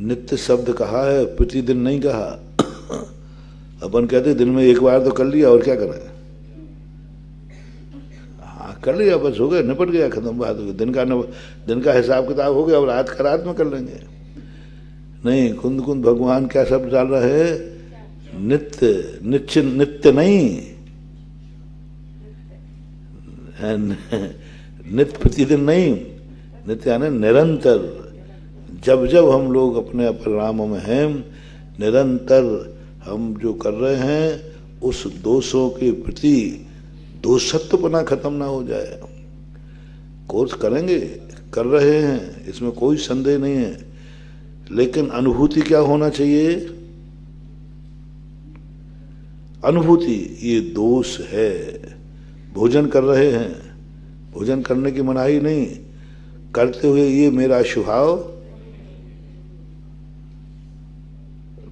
नित्य शब्द कहा है, प्रतिदिन नहीं कहा। अपन कहते दिन में एक बार तो कर लिया और क्या करें, हाँ कर लिया बस हो गया, निपट गया, खत्म बात हो गई। दिन का हिसाब किताब हो गया, और रात का रात में कर लेंगे। नहीं, कुंद कुंद भगवान क्या शब्द डाल रहे हैं? नित्य, नित्य नहीं, नित्य प्रतिदिन नहीं, नित्य यानी निरंतर। जब जब हम लोग अपने परिणामों में हैं, निरंतर हम जो कर रहे हैं उस दोषों के प्रति दोषत्वपना खत्म ना हो जाए। कोर्स करेंगे, कर रहे हैं, इसमें कोई संदेह नहीं है, लेकिन अनुभूति क्या होना चाहिए? अनुभूति ये दोष है। भोजन कर रहे हैं, भोजन करने की मनाही नहीं, करते हुए ये मेरा स्वभाव,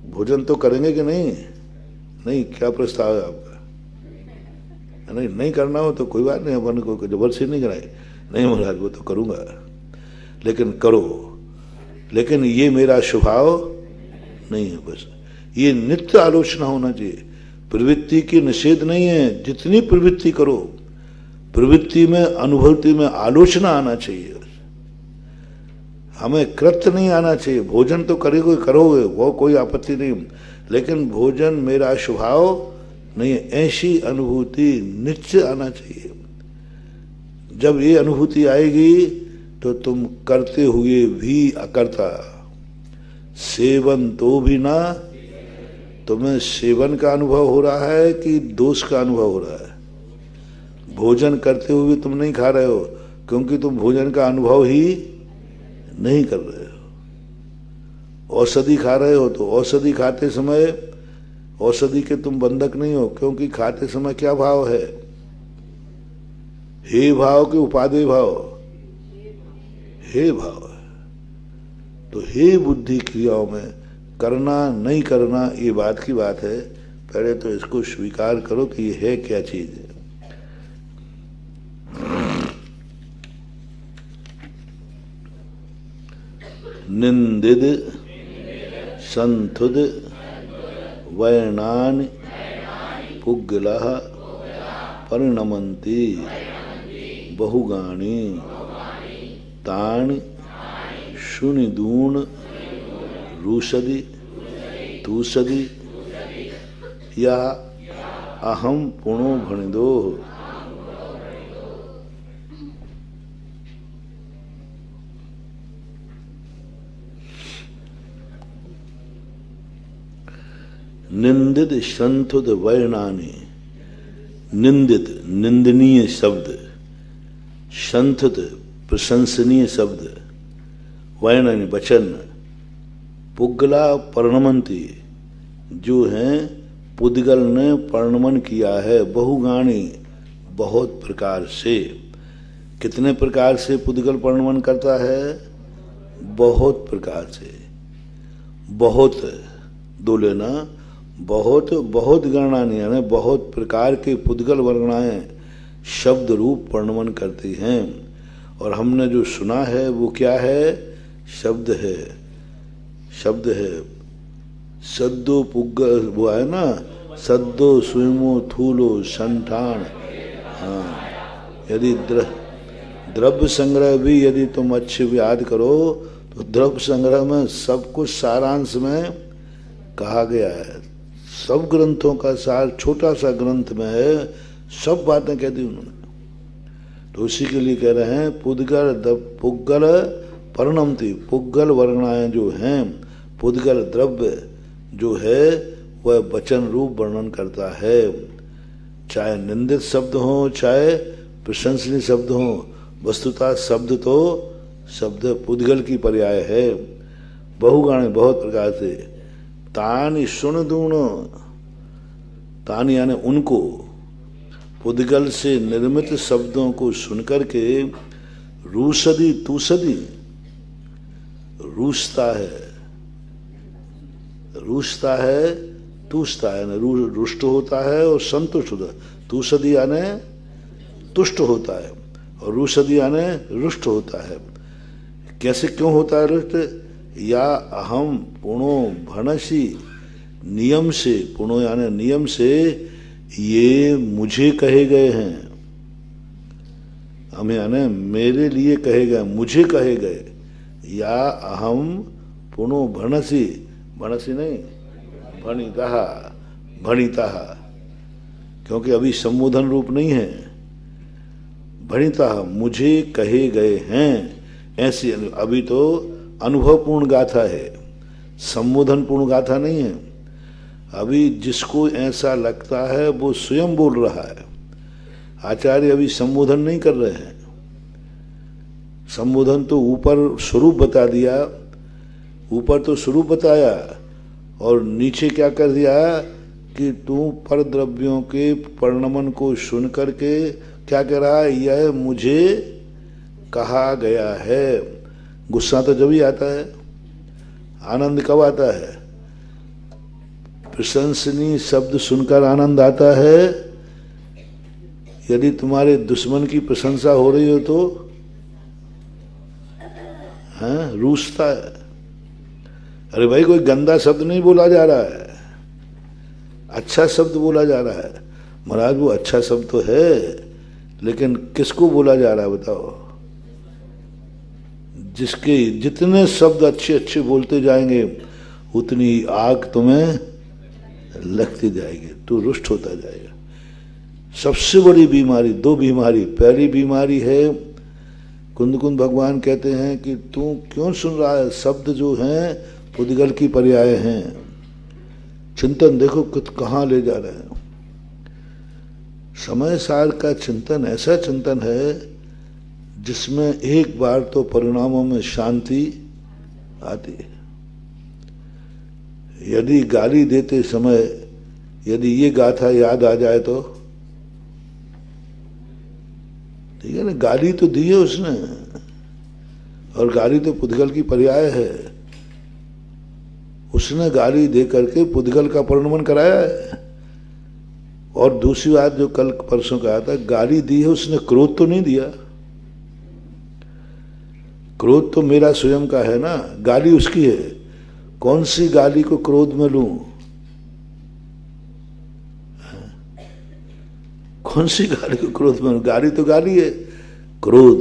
भोजन तो करेंगे कि नहीं? नहीं, क्या प्रस्ताव है आपका? नहीं, नहीं करना हो तो कोई बात नहीं, अपन को जबरदस्ती नहीं कराई, नहीं महाराज वो तो करूंगा, लेकिन करो, लेकिन ये मेरा स्वभाव नहीं है। बस ये नित्य आलोचना होना चाहिए। प्रवृत्ति की निषेध नहीं है, जितनी प्रवृत्ति करो, प्रवृत्ति में अनुभूति में आलोचना आना चाहिए, हमें कृत्य नहीं आना चाहिए। भोजन तो करोगे वो कोई आपत्ति नहीं, लेकिन भोजन मेरा स्वभाव नहीं है, ऐसी अनुभूति नित्य आना चाहिए। जब ये अनुभूति आएगी तो तुम करते हुए भी अकर्ता, सेवन तो भी ना, तुम्हें सेवन का अनुभव हो रहा है कि दोष का अनुभव हो रहा है? भोजन करते हुए तुम नहीं खा रहे हो, क्योंकि तुम भोजन का अनुभव ही नहीं कर रहे हो। औषधि खा रहे हो तो औषधि खाते समय औषधि के तुम बंधक नहीं हो, क्योंकि खाते समय क्या भाव है? हे भाव के उपादेय भाव? हे भाव है। तो हे बुद्धि क्रियाओं में करना नहीं करना ये बात की बात है, पहले तो इसको स्वीकार करो कि ये है क्या चीज है। निंदिद संथुद वैनानि पुग्गलः परिणमन्ति बहुगानि तानि शुनिदून रूषदि तूषदि या अहम पुणो भणिदो। निंदित संथुद वर्णानि, निंदित निंदनीय शब्द, संथुत प्रशंसनीय शब्द, वर्णानि वचन, पुग्गला पर्णमंती जो हैं पुद्गल ने पर्णमन किया है, बहुगाणी बहुत प्रकार से। कितने प्रकार से पुद्गल पर्णमन करता है? बहुत प्रकार से। बहुत दो लेना, बहुत बहुत गणनाएं यानी बहुत प्रकार के पुद्गल वर्गणाएं शब्द रूप वर्णन करती हैं। और हमने जो सुना है वो क्या है? शब्द है, शब्द है। सद्दो पुग्गल वो है ना, सद्दो सुमो थूलो संठान। हाँ, यदि द्रव्य संग्रह भी यदि तुम अच्छे याद करो तो द्रव्य संग्रह में सब कुछ सारांश में कहा गया है। सब ग्रंथों का सार छोटा सा ग्रंथ में है, सब बातें कह दी उन्होंने। तो उसी के लिए कह रहे हैं पुग्गल परिणमति, पुग्गल वर्णनाएं जो हैं, पुद्गल द्रव्य जो है वह वचन रूप वर्णन करता है। चाहे निंदित शब्द हो चाहे प्रशंसनीय शब्द हो, वस्तुतः शब्द तो शब्द पुद्गल की पर्याय है। बहुगाणी बहुत प्रकार से। तानि सुनदूण, तानि यानी उनको, पुद्गल से निर्मित शब्दों को सुनकर के रूषदि तूषदि रूसता है, रूसता है, तूषता है, रुष्ट होता है और संतुष्ट होता है। तूषदि यानी तुष्ट होता है और रूषदि यानी रुष्ट होता है। कैसे क्यों होता है रुष्ट? या अहम पुणो भणसी, नियम से, पुणो यानी नियम से ये मुझे कहे गए हैं। हम यानी मेरे लिए कहे गए, मुझे कहे गए। या अहम पुणो भणसी, भणसी नहीं भणितः, भणितः क्योंकि अभी संबोधन रूप नहीं है। भणितः मुझे कहे गए हैं, ऐसी अभी तो अनुभवपूर्ण गाथा है, संबोधन पूर्ण गाथा नहीं है। अभी जिसको ऐसा लगता है वो स्वयं बोल रहा है। आचार्य अभी संबोधन नहीं कर रहे हैं। संबोधन तो ऊपर स्वरूप बता दिया, ऊपर तो स्वरूप बताया और नीचे क्या कर दिया कि तू पर द्रव्यों के परिणमन को सुन करके क्या कह रहा है, यह मुझे कहा गया है। गुस्सा तो जब ही आता है, आनंद कब आता है? प्रशंसनीय शब्द सुनकर आनंद आता है। यदि तुम्हारे दुश्मन की प्रशंसा हो रही हो तो रूसता है। अरे भाई, कोई गंदा शब्द नहीं बोला जा रहा है, अच्छा शब्द बोला जा रहा है। महाराज वो अच्छा शब्द तो है, लेकिन किसको बोला जा रहा है बताओ? जिसके जितने शब्द अच्छे अच्छे बोलते जाएंगे उतनी आग तुम्हें लगती जाएगी, तो रुष्ट होता जाएगा। सबसे बड़ी बीमारी, दो बीमारी, पहली बीमारी है कुंद कुंद भगवान कहते हैं कि तू क्यों सुन रहा है, शब्द जो हैं पुद्गल की पर्याय हैं। चिंतन देखो कहाँ ले जा रहे हैं। समय सार का चिंतन ऐसा चिंतन है जिसमें एक बार तो परिणामों में शांति आती है। यदि गाली देते समय यदि ये गाथा याद आ जाए तो ठीक है ना, गाली तो दी है उसने, और गाली तो पुद्गल की पर्याय है। उसने गाली दे करके पुद्गल का परिणमन कराया है। और दूसरी बात जो कल परसों कहा था, गाली दी है उसने, क्रोध तो नहीं दिया। क्रोध तो मेरा स्वयं का है ना, गाली उसकी है। कौन सी गाली को क्रोध में लूं? कौन सी गाली को क्रोध में लूं? गाली तो गाली है। क्रोध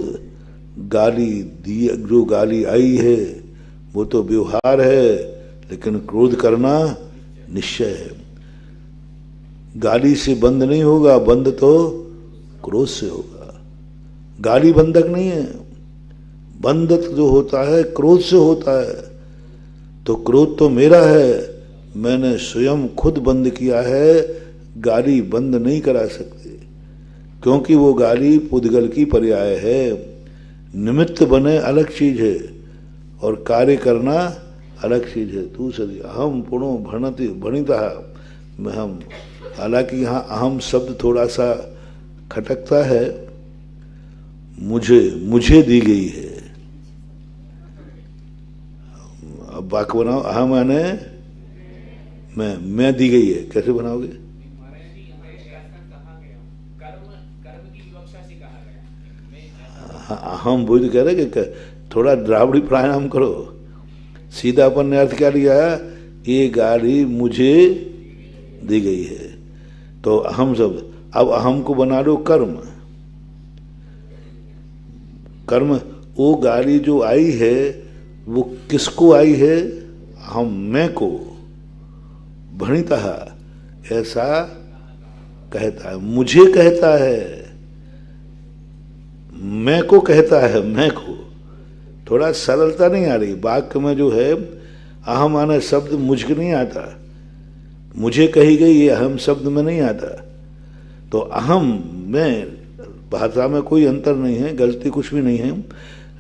गाली दी, जो गाली आई है वो तो व्यवहार है, लेकिन क्रोध करना निश्चय है। गाली से बंद नहीं होगा, बंद तो क्रोध से होगा। गाली बंधक नहीं है, बंधक जो होता है क्रोध से होता है। तो क्रोध तो मेरा है, मैंने स्वयं खुद बंद किया है, गाली बंद नहीं करा सकते, क्योंकि वो गाली पुद्गल की पर्याय है। निमित्त बने अलग चीज है और कार्य करना अलग चीज है। दूसरी अहम पुणो भणति भणिता में हम, हालांकि यहाँ अहम शब्द थोड़ा सा खटकता है। मुझे दी गई है। अब वाक्य बनाओ, अहम माने मैं दी गई है, कैसे बनाओगे? हम बुद्ध कह रहे कि थोड़ा द्राविड़ी प्राणायाम करो। सीधा अपन ने अर्थ क्या लिया, ये गाड़ी मुझे दी गई है। तो अहम शब्द, अब अहम को बना लो कर्म। कर्म, वो गाड़ी जो आई है वो किसको आई है? हम मैं को। भणिता ऐसा कहता है, मुझे कहता है, मैं को कहता है, मैं को। थोड़ा सरलता नहीं आ रही वाक्य में जो है। अहम आना शब्द मुझको नहीं आता, मुझे कही गई ये अहम शब्द में नहीं आता। तो अहम में भाषा में कोई अंतर नहीं है, गलती कुछ भी नहीं है,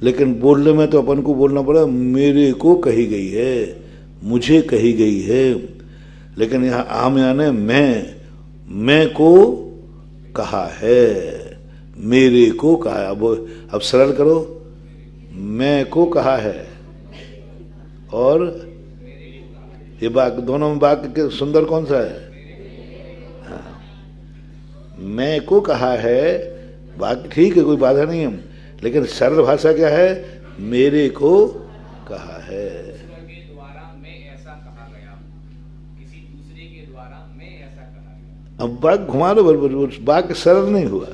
लेकिन बोलने में तो अपन को बोलना पड़ा मेरे को कही गई है, मुझे कही गई है। लेकिन यहाँ अहम यानी मैं को कहा है, मेरे को कहा है। अब सरल करो, मैं को कहा है और ये वाक्य, दोनों में वाक्य के सुंदर कौन सा है? हाँ, मैं को कहा है, वाक्य ठीक है, कोई बाधा नहीं है, लेकिन सरल भाषा क्या है? मेरे को कहा है। अब वाक्य घुमा दो बराबर, वाक्य सरल नहीं हुआ।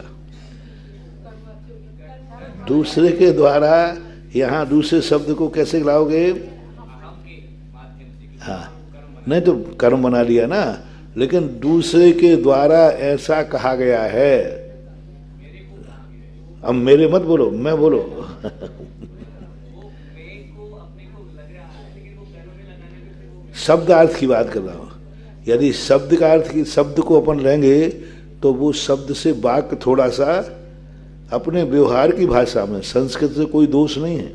दूसरे के द्वारा, यहाँ दूसरे शब्द को कैसे लाओगे? हाँ, नहीं तो कर्म बना लिया ना, लेकिन दूसरे के द्वारा ऐसा कहा गया है। अब मेरे मत बोलो, मैं बोलो। शब्दार्थ की बात कर रहा हूं। यदि शब्द का अर्थ की शब्द को अपन लेंगे तो वो शब्द से वाक्य थोड़ा सा अपने व्यवहार की भाषा में, संस्कृत से कोई दोष नहीं है,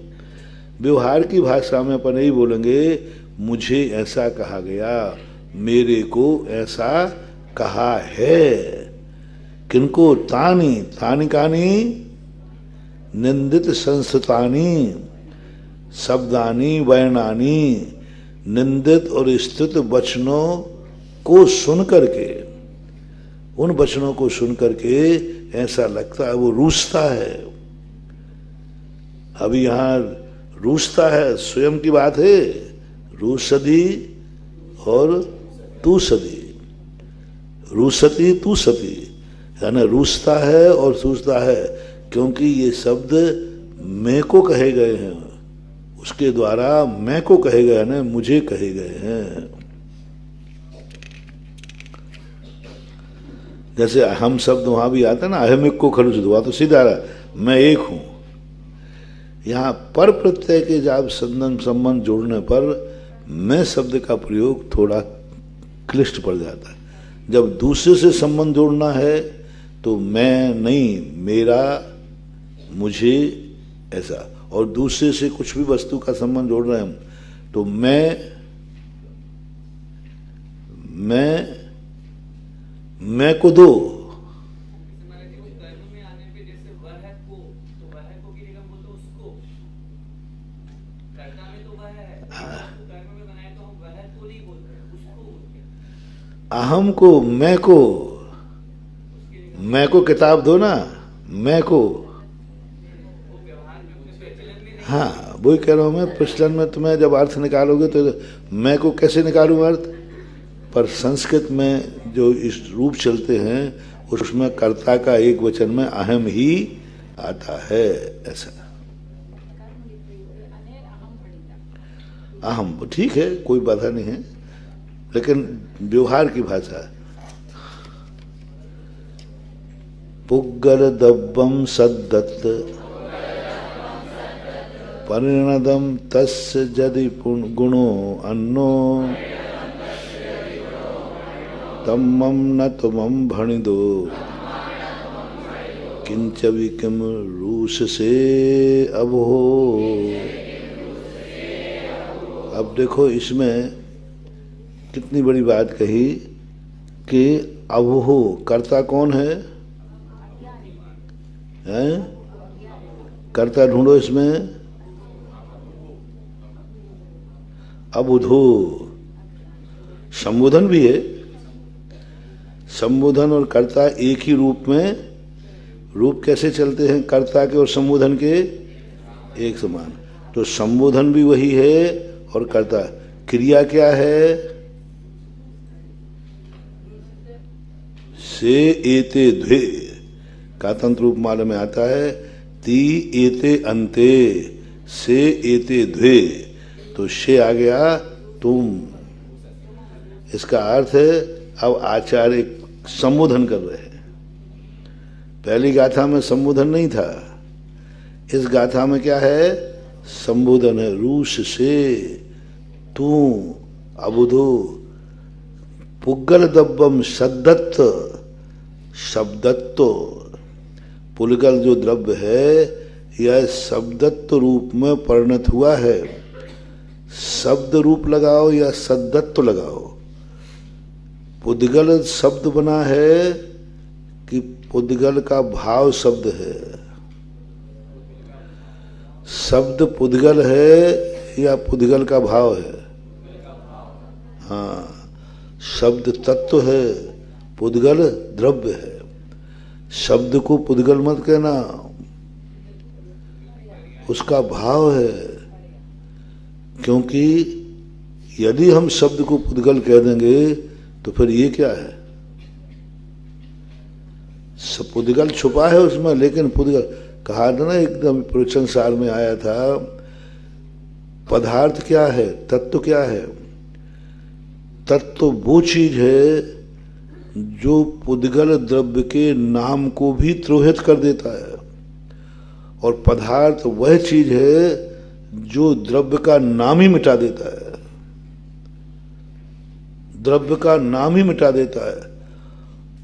व्यवहार की भाषा में अपन यही बोलेंगे मुझे ऐसा कहा गया, मेरे को ऐसा कहा है। किनको? तानी तानी कानी निंदित संस्थितानी शब्दानी वर्णानी, निंदित और स्तुत वचनों को सुन करके, उन वचनों को सुन करके ऐसा लगता है वो रूसता है। अभी यहां रूसता है स्वयं की बात है, रूसदी और तू सदी, रूसती तू सती, यानी रूसता है और सूसता है, क्योंकि ये शब्द मैं को कहे गए हैं, उसके द्वारा मैं को कहे गए हैं, मुझे कहे गए हैं। जैसे हम शब्द वहां भी आता है ना, अहमिक को खलुष दुआ, तो सीधा रहा मैं एक हूं। यहां पर प्रत्यय के जब संबंध जोड़ने पर मैं शब्द का प्रयोग थोड़ा क्लिष्ट पड़ जाता है। जब दूसरे से संबंध जोड़ना है तो मैं नहीं, मेरा, मुझे, ऐसा, और दूसरे से कुछ भी वस्तु का संबंध जोड़ रहे हैं हम तो मैं को दो। अहम को, मैं को किताब दो ना, मैं को, हाँ वही कह रहा हूं मैं। प्रचलन में तुम्हें जब अर्थ निकालोगे तो मैं को कैसे निकालूं अर्थ, पर संस्कृत में जो इस रूप चलते हैं उसमें कर्ता का एक वचन में अहम ही आता है। ऐसा अहम ठीक है, कोई बाधा नहीं है, लेकिन व्यवहार की भाषा है। पुग्गर दब्बम सद्दत्त परिणदम तस्य यदि गुणो अन्नो तम्मम न तुमम भणिदो किंच विकिम रूस से अभो। अब देखो इसमें कितनी बड़ी बात कही कि अभो, कर्ता कौन है? कर्ता ढूंढो इसमें। अबुधो, संबोधन भी है, संबोधन और कर्ता एक ही रूप में, रूप कैसे चलते हैं कर्ता के और संबोधन के एक समान, तो संबोधन भी वही है और कर्ता। क्रिया क्या है? से एते द्वे का तंत्र रूप माल में आता है, ती एते अंते से एते द्वे, तो शे आ गया तुम। इसका अर्थ है अब आचार्य संबोधन कर रहे हैं। पहली गाथा में संबोधन नहीं था, इस गाथा में क्या है? संबोधन है। रूस से तू अबुधो पुग्गल दब्बम सद्दत्त, शब्दत्व, पुलगल जो द्रव्य है यह शब्दत्व रूप में परिणत हुआ है। शब्द रूप लगाओ या सद्दत्व लगाओ। पुद्गल शब्द बना है कि पुद्गल का भाव शब्द है? शब्द पुद्गल है या पुद्गल का भाव है? हाँ, शब्द तत्व है, पुद्गल द्रव्य है। शब्द को पुद्गल मत कहना, उसका भाव है। क्योंकि यदि हम शब्द को पुद्गल कह देंगे तो फिर ये क्या है? पुद्गल छुपा है उसमें, लेकिन पुद्गल कहा था ना, एकदम प्रवचन सार में आया था, पदार्थ क्या है, तत्व क्या है? तत्व वो चीज है जो पुद्गल द्रव्य के नाम को भी त्रोहित कर देता है, और पदार्थ वह चीज है जो द्रव्य का नाम ही मिटा देता है। द्रव्य का नाम ही मिटा देता है।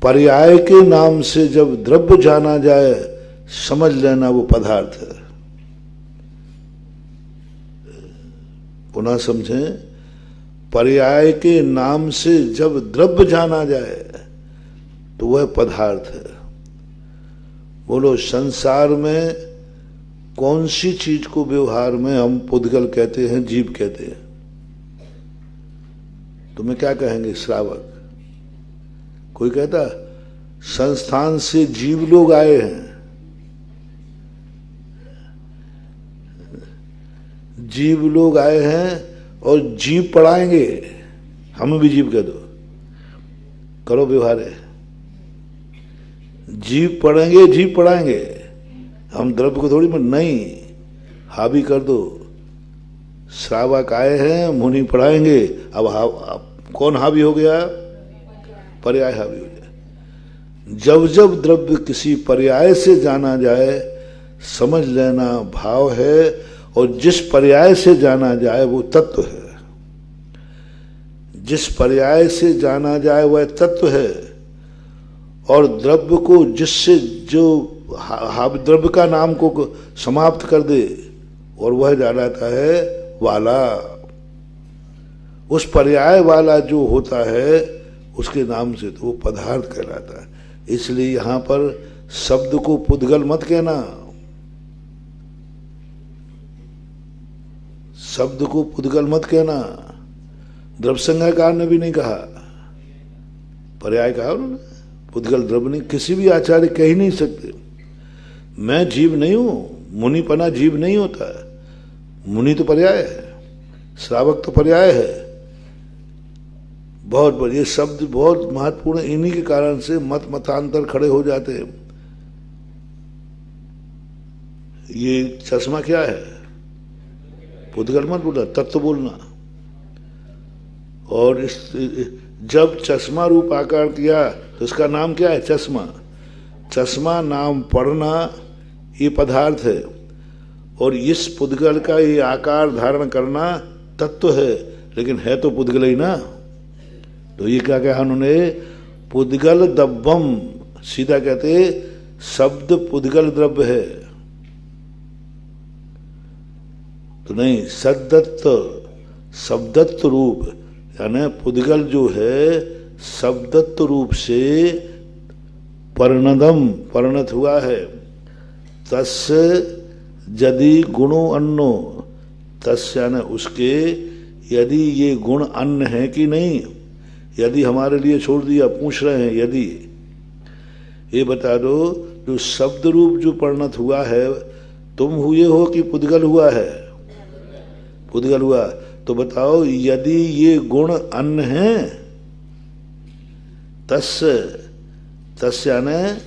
पर्याय के नाम से जब द्रव्य जाना जाए, समझ लेना वो पदार्थ है। पुनः समझें, पर्याय के नाम से जब द्रव्य जाना जाए तो वह पदार्थ है। बोलो, संसार में कौन सी चीज को व्यवहार में हम पुद्गल कहते हैं, जीव कहते हैं? तुम्हें क्या कहेंगे श्रावक? कोई कहता संस्थान से जीव लोग आए हैं, जीव लोग आए हैं और जीव पढ़ाएंगे, हमें भी जीव कह दो, करो व्यवहार है। जीव पढ़ेंगे, जीव पढ़ाएंगे, हम द्रव्य को थोड़ी नहीं, हावी कर दो। श्रावक आए हैं, मुनि पढ़ाएंगे, अब कौन हावी हो गया? पर्याय हावी हो गया। जब जब द्रव्य किसी पर्याय से जाना जाए, समझ लेना भाव है, और जिस पर्याय से जाना जाए वो तत्व है। जिस पर्याय से जाना जाए वह तत्व है, और द्रव्य को जिससे जो द्रव्य का नाम को समाप्त कर दे और वह जाता है वाला। उस पर्याय वाला जो होता है उसके नाम से तो वो पदार्थ कहलाता है। इसलिए यहां पर शब्द को पुद्गल मत कहना, शब्द को पुद्गल मत कहना। द्रव्य संज्ञाकार ने भी नहीं कहा, पर्याय कहा उन्होंने, पुद्गल द्रव्य नहीं। किसी भी आचार्य कह ही नहीं सकते मैं जीव नहीं हूं, मुनिपना जीव नहीं होता। मुनि तो पर्याय है, श्रावक तो पर्याय है। बहुत बढ़िया, ये शब्द बहुत महत्वपूर्ण, इन्हीं के कारण से मतांतर खड़े हो जाते हैं। ये चश्मा क्या है? पुद्गल मत बोलना, तत्व बोलना। और इस जब चश्मा रूप आकार किया तो इसका नाम क्या है? चश्मा। चश्मा नाम पढ़ना ये पदार्थ है, और इस पुद्गल का ये आकार धारण करना तत्व है, लेकिन है तो पुद्गल ही ना। तो ये क्या कहा उन्होंने? पुद्गल दब्बम, सीधा कहते शब्द पुद्गल द्रव्य है। तो नहीं, सद्दत्त शब्दत्व रूप, यानी पुद्गल जो है शब्दत्व रूप से परिणतम, परिणत हुआ है। तस्य यदि गुणो अन्नो, तस्य यानी उसके, यदि ये गुण अन्न है कि नहीं। यदि हमारे लिए छोड़ दिया, पूछ रहे हैं यदि, ये बता दो जो शब्द रूप जो परिणत हुआ है, तुम हुए हो कि पुद्गल हुआ है? पुद्गल हुआ। तो बताओ यदि ये गुण अन्न है, तस्य यानी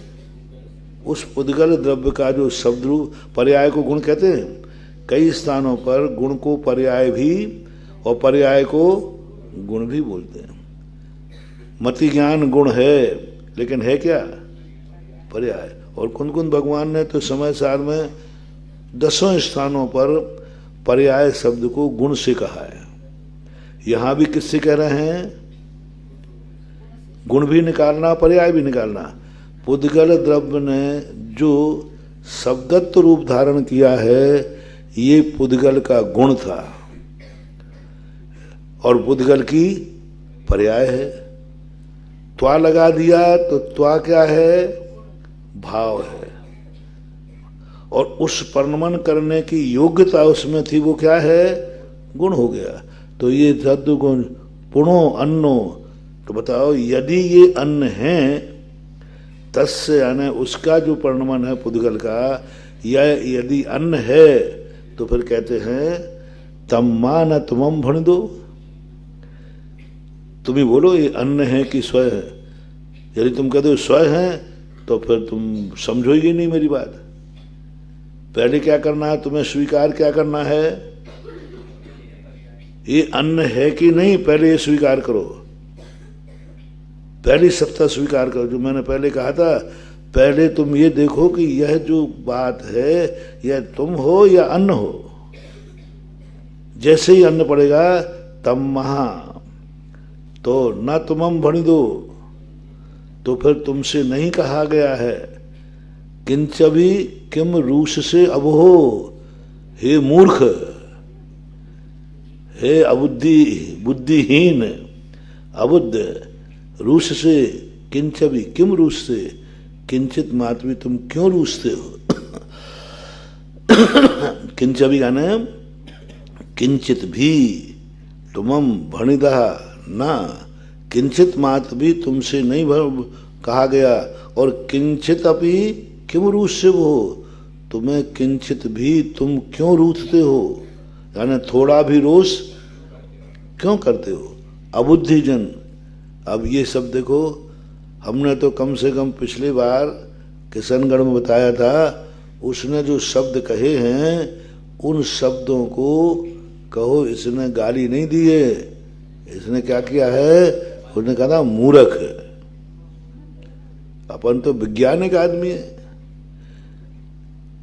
उस पुद्गल द्रव्य का जो शब्द रूप, पर्याय को गुण कहते हैं। कई स्थानों पर गुण को पर्याय भी और पर्याय को गुण भी बोलते हैं। मति ज्ञान गुण है, लेकिन है क्या? पर्याय। और कुन भगवान ने तो समय सार में 10 स्थानों पर पर्याय शब्द को गुण से कहा है। यहां भी किससे कह रहे हैं? गुण भी निकालना, पर्याय भी निकालना। पुद्गल द्रव्य ने जो शब्दत्व रूप धारण किया है, ये पुद्गल का गुण था, और पुद्गल की पर्याय है। त्वा लगा दिया तो त्वा क्या है? भाव है। और उस परिणमन करने की योग्यता उसमें थी, वो क्या है? गुण हो गया। तो ये तत्व गुण पुणो अन्नो, तो बताओ यदि ये अन्न है, तस्य यानी उसका जो परिणमन है पुद्गल का, या यदि अन्न है, तो फिर कहते हैं तम्मा न तुमम भण दो। तुम ही बोलो ये अन्न है कि स्वयं है। यदि तुम कहते हो स्वयं है, तो फिर तुम समझोगे नहीं मेरी बात। पहले क्या करना है तुम्हें? स्वीकार क्या करना है? ये अन्न है कि नहीं, पहले ये स्वीकार करो। पहली सत्ता स्वीकार करो। जो मैंने पहले कहा था, पहले तुम ये देखो कि यह जो बात है, यह तुम हो या अन्न हो। जैसे ही अन्न पड़ेगा तम महा, तो न तुमम भणी दो, तो फिर तुमसे नहीं कहा गया है किंचभी किम रूस से अबहो, हे मूर्ख, हे अबुद्धि बुद्धिहीन, अबुद्ध, रूस से किंचभी किम रूस से, किंचित मात्र भी तुम क्यों रूसते हो? किंचभी का नाम किंचित भी, तुमम भणिदः ना, किंचित मात्र भी तुमसे नहीं कहा गया। और किंचित अपि किम रूस्य हो, तुम्हें किंचित भी तुम क्यों रूठते हो, यानी थोड़ा भी रोष क्यों करते हो? अबुद्धिजन। अब ये सब देखो, हमने तो कम से कम पिछली बार किशनगढ़ में बताया था, उसने जो शब्द कहे हैं उन शब्दों को कहो इसने गाली नहीं दी है, इसने क्या किया है, उसने कहा था मूर्ख। अपन तो वैज्ञानिक आदमी है,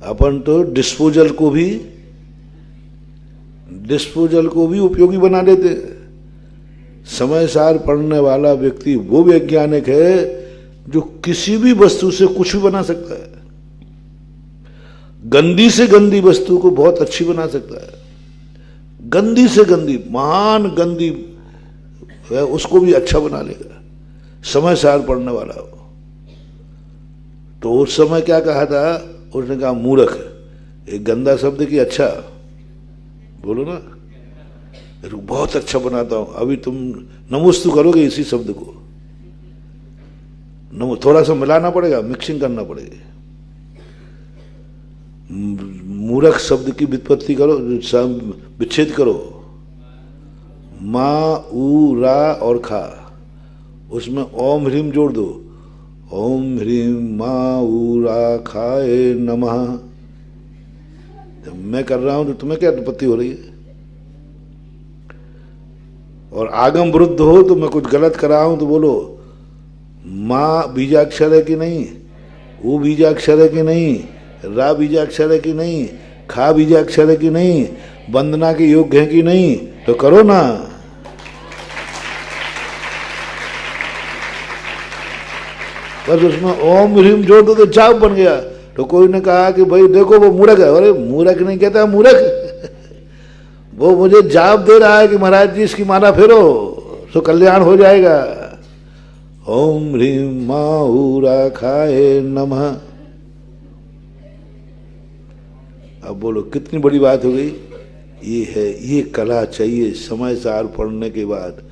अपन तो डिस्पोजल को भी उपयोगी बना देते। समय सार पढ़ने वाला व्यक्ति वो वैज्ञानिक है जो किसी भी वस्तु से कुछ भी बना सकता है, गंदी से गंदी वस्तु को बहुत अच्छी बना सकता है, गंदी से गंदी महान गंदी है उसको भी अच्छा बना लेगा, समय सार पढ़ने वाला हो। तो उस समय क्या कहा था, उसने कहा मूर्ख। एक गंदा शब्द की अच्छा बोलो ना, बहुत अच्छा बनाता हूं। अभी तुम नमोस्तु करोगे इसी शब्द को, नमो थोड़ा सा मिलाना पड़ेगा, मिक्सिंग करना पड़ेगा। मूर्ख शब्द की व्युत्पत्ति करो, विच्छेद करो, मा उ रा और खा, उसमें ओम ह्रीम जोड़ दो, ओम ह्रीम मा उ रा खाए नमः। जब मैं कर रहा हूं तो तुम्हें क्या उत्पत्ति हो रही है? और आगम वृद्ध हो तो मैं कुछ गलत कर रहा हूं तो बोलो, माँ बीजाक्षर है कि नहीं, वो बीजाक्षर है कि नहीं, रा बीजाक्षर है कि नहीं, खा बीजाक्षर है कि नहीं, वंदना के योग्य है कि नहीं, तो करो ना। बस उसमें ओम ह्रीम जोड़ दो तो जाप बन गया। तो कोई ने कहा कि भाई देखो वो मूर्ख है। अरे मूर्ख नहीं कहता, मूर्ख वो मुझे जाप दे रहा है कि महाराज जी इसकी माला फेरो तो कल्याण हो जाएगा। ओम ह्रीम माहुरा खाए नमः। अब बोलो कितनी बड़ी बात हो गई। ये है, ये कला चाहिए समय सार पढ़ने के बाद।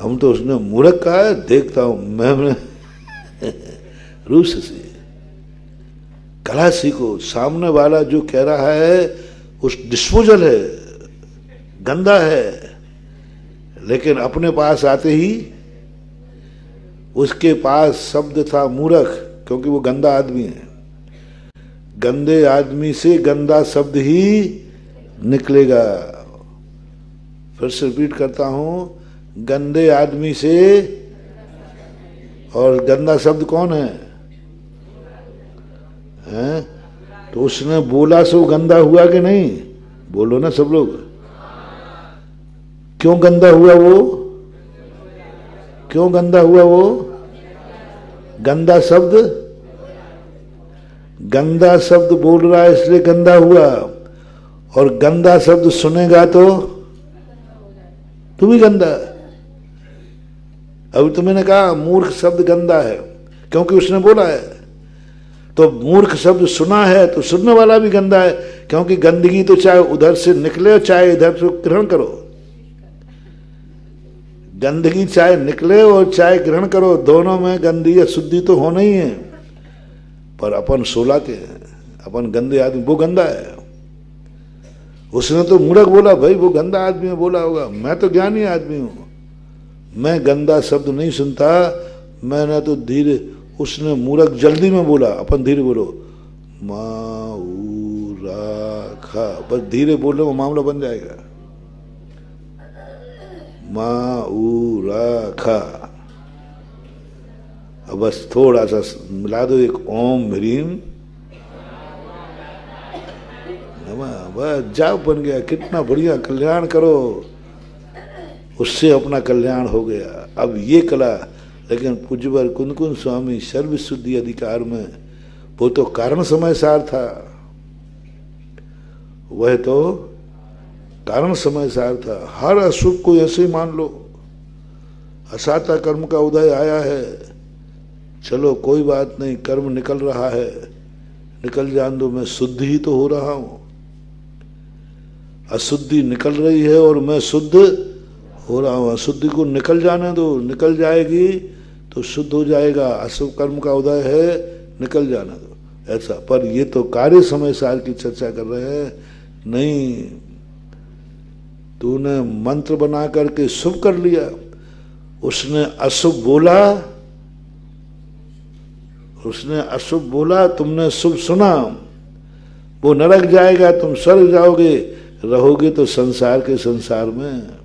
हम तो उसने मूर्ख कहा है, देखता हूं मैं रूस से। कला सीखो, सामने वाला जो कह रहा है उस डिस्पोजल है, गंदा है, लेकिन अपने पास आते ही उसके पास शब्द था मूर्ख, क्योंकि वो गंदा आदमी है। गंदे आदमी से गंदा शब्द ही निकलेगा। फिर से रिपीट करता हूं, गंदे आदमी से, और गंदा शब्द कौन है? हैं? तो उसने बोला सो गंदा हुआ कि नहीं? बोलो ना सब लोग। क्यों गंदा हुआ वो? क्यों गंदा हुआ वो? गंदा शब्द, गंदा शब्द बोल रहा है इसलिए गंदा हुआ। और गंदा शब्द सुनेगा तो तू भी गंदा। अभी तो मैंने कहा मूर्ख शब्द गंदा है क्योंकि उसने बोला है, तो मूर्ख शब्द सुना है तो सुनने वाला भी गंदा है, क्योंकि गंदगी तो चाहे उधर से निकले चाहे इधर से ग्रहण करो। गंदगी चाहे निकले और चाहे ग्रहण करो, दोनों में गंदगी या शुद्धि तो होना ही है। पर अपन सोला के हैं, अपन गंदे आदमी, वो गंदा है। उसने तो मूर्ख बोला, भाई वो गंदा आदमी बोला होगा, मैं तो ज्ञानी आदमी हूं, मैं गंदा शब्द नहीं सुनता। मैंने तो धीरे, उसने मूर्ख जल्दी में बोला, अपन धीरे बोलो, मा उ रा खा, बस धीरे बोलने में मामला बन जाएगा। मा उ रा खा, अब बस थोड़ा सा मिला दो, एक ओम ह्रीम नमः, बस जाप बन गया। कितना बढ़िया, कल्याण करो, उससे अपना कल्याण हो गया। अब ये कला, लेकिन पूज्यवर कुंदकुंद स्वामी सर्व शुद्धि अधिकार में वो तो कारण समय सार था, वह तो कारण समय सार था। हर अशुभ को ऐसे ही मान लो, असाता कर्म का उदय आया है, चलो कोई बात नहीं, कर्म निकल रहा है, निकल जान दो, मैं शुद्ध ही तो हो रहा हूं। अशुद्धि निकल रही है और मैं शुद्ध हो रहा हूं। अशुद्धि को निकल जाने दो, निकल जाएगी तो शुद्ध हो जाएगा। अशुभ कर्म का उदय है, निकल जाने दो, ऐसा। पर ये तो कार्य समय सार की चर्चा कर रहे हैं। नहीं, तूने मंत्र बना करके शुभ कर लिया, उसने अशुभ बोला, उसने अशुभ बोला, तुमने शुभ सुना, वो नरक जाएगा, तुम स्वर्ग जाओगे, रहोगे तो संसार के संसार में।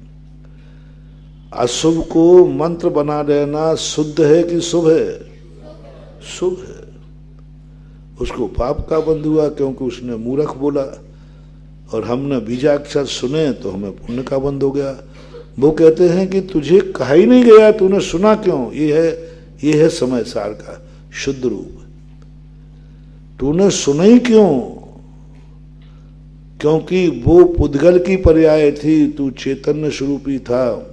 अशुभ को मंत्र बना देना शुद्ध है कि शुभ है? शुभ है। उसको पाप का बंध हुआ क्योंकि उसने मूर्ख बोला, और हमने बीजाक्षर सुने तो हमें पुण्य का बंध हो गया। वो कहते हैं कि तुझे कहा ही नहीं गया, तूने सुना क्यों? ये है समय सार का शुद्ध रूप। तूने सुना ही क्यों? क्योंकि वो पुद्गल की पर्याय थी, तू चैतन्य स्वरूपी था।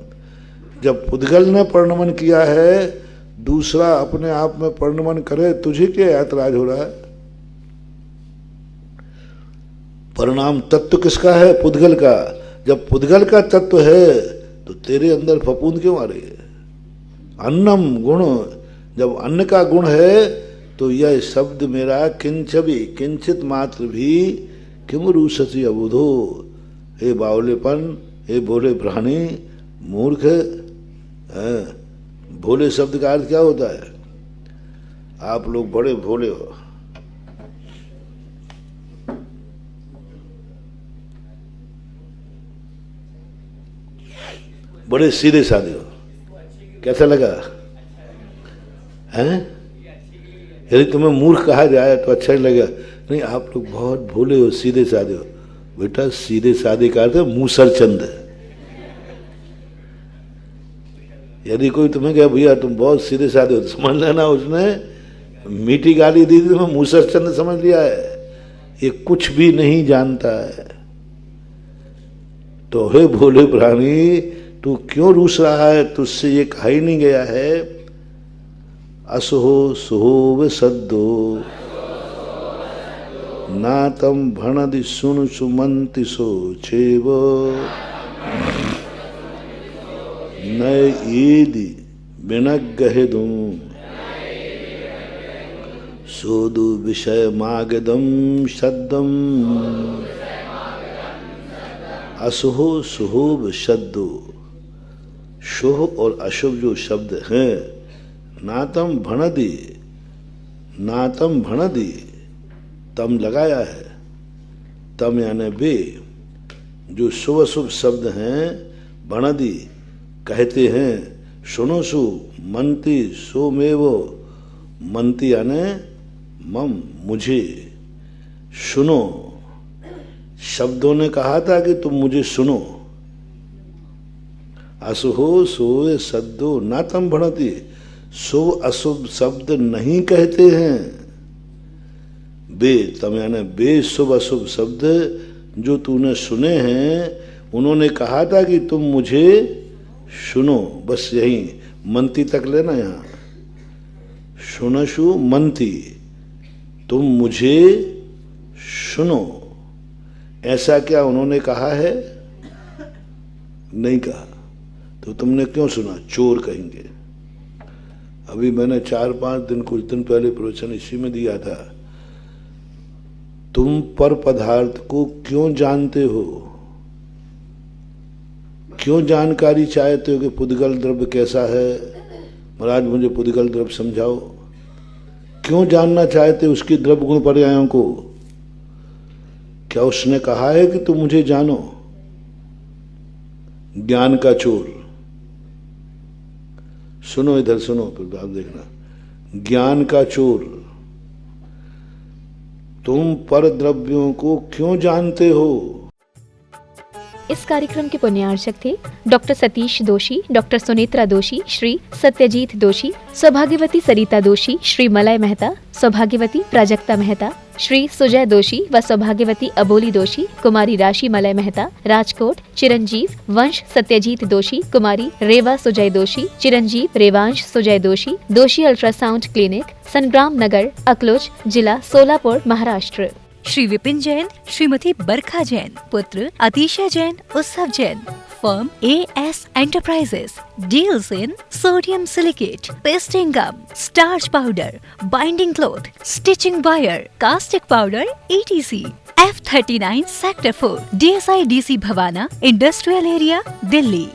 जब पुद्गल ने परिणमन किया है, दूसरा अपने आप में परिणमन करे, तुझे क्या ऐतराज हो रहा है? परिणाम तत्व किसका है? पुद्गल का। जब पुद्गल का तत्व है तो तेरे अंदर फफूंद क्यों आ रही है? अन्नम गुण, जब अन्न का गुण है तो यह शब्द मेरा किंच भी, किंचित मात्र भी, किम रूससी अबुधो, हे बावलेपन, हे भोले प्राणी, मूर्ख। भोले शब्द का अर्थ क्या होता है? आप लोग बड़े भोले हो, बड़े सीधे साधे हो। कैसा लगा? हैं? यदि तुम्हें मूर्ख कहा जाए तो अच्छा नहीं लगेगा। नहीं, आप लोग बहुत भोले हो, सीधे साधे हो। बेटा, सीधे साधे का अर्थ है मूसरचंद। यदि कोई तुम्हें कहे भैया तुम बहुत सीधे साधे हो, तो समझ लेना उसने मीठी गाली दी थी, तुम्हें मूसरचंद समझ लिया है। ये कुछ भी नहीं जानता है। तो हे भोले प्राणी, तू क्यों रूस रहा है? तुझसे ये कहा ही नहीं गया है। असहो सुहो सद्दो नातम भणदि सुन सुमंति सो चेव नयेदि विनगहेदुम सोदु विषय मागदम शब्दम असुहो सुहोब शब्दो। शुभ और अशुभ जो शब्द हैं, नातम भणदि, नातम भणदि, तम लगाया है, तम यानी बे, जो शुभ अशुभ शब्द हैं, भणदि कहते हैं, सुनो सु मंति सोमेवो, मंति यानी मम मुझे, सुनो। शब्दों ने कहा था कि तुम मुझे सुनो। असुहो सोए सद्दो नातम भणति, शुभ अशुभ शब्द नहीं कहते हैं। बे तम यानी बे शुभ अशुभ शब्द जो तूने सुने हैं, उन्होंने कहा था कि तुम मुझे सुनो। बस यही मंती तक लेना यहाँ, सुनशु मंती, तुम मुझे सुनो। ऐसा क्या उन्होंने कहा है? नहीं कहा। तो तुमने क्यों सुना? चोर कहेंगे। अभी मैंने 4-5 दिन, कुछ दिन पहले प्रवचन इसी में दिया था। तुम पर पदार्थ को क्यों जानते हो? क्यों जानकारी चाहते हो कि पुद्गल द्रव्य कैसा है? महाराज मुझे पुद्गल द्रव्य समझाओ। क्यों जानना चाहते हो उसकी द्रव्य गुण पर्यायों को? क्या उसने कहा है कि तुम मुझे जानो? ज्ञान का चोर, सुनो इधर सुनो, फिर आप देखना। ज्ञान का चोर, तुम पर द्रव्यों को क्यों जानते हो? इस कार्यक्रम के पुण्यार्चक थे डॉक्टर सतीश दोषी, डॉक्टर सुनेत्रा दोषी, श्री सत्यजीत दोषी, सौभाग्यवती सरिता दोषी, श्री मलय मेहता, सौभाग्यवती प्राजक्ता मेहता, श्री सुजय दोषी व सौभाग्यवती अबोली दोषी, कुमारी राशि मलय मेहता, राजकोट, चिरंजीव वंश सत्यजीत दोषी, कुमारी रेवा सुजय दोषी, चिरंजीव रेवांश सुजय दोषी, दोषी अल्ट्रासाउंड क्लिनिक, संग्राम नगर, अकलोज, जिला सोलापुर, महाराष्ट्र। श्री विपिन जैन, श्रीमती बरखा जैन, पुत्र अतिशय जैन, उत्सव Jain. Firm AS Enterprises deals in sodium silicate, pasting gum, starch powder, binding cloth, stitching wire, caustic powder, etc. F39 Sector 4, DSIDC Bawana, industrial area, Delhi.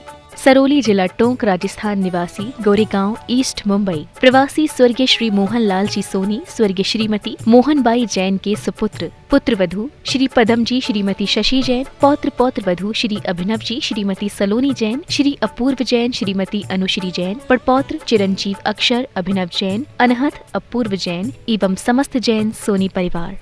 Sarauli जिला टोंक, राजस्थान निवासी, गोरेगांव, ईस्ट मुंबई, प्रवासी स्वर्गीय श्री मोहन लाल जी सोनी, स्वर्गीय श्रीमती मोहनबाई जैन के सुपुत्र, पुत्र वधू श्री पदम जी, श्रीमती शशि जैन, पौत्र पौत्र वधू श्री अभिनव जी, श्रीमती सलोनी जैन, श्री अपूर्व जैन, श्रीमती अनुश्री जैन, पड़पौत्र चिरंजीव अक्षर अभिनव जैन, अनहत अपूर्व जैन एवं समस्त जैन सोनी परिवार।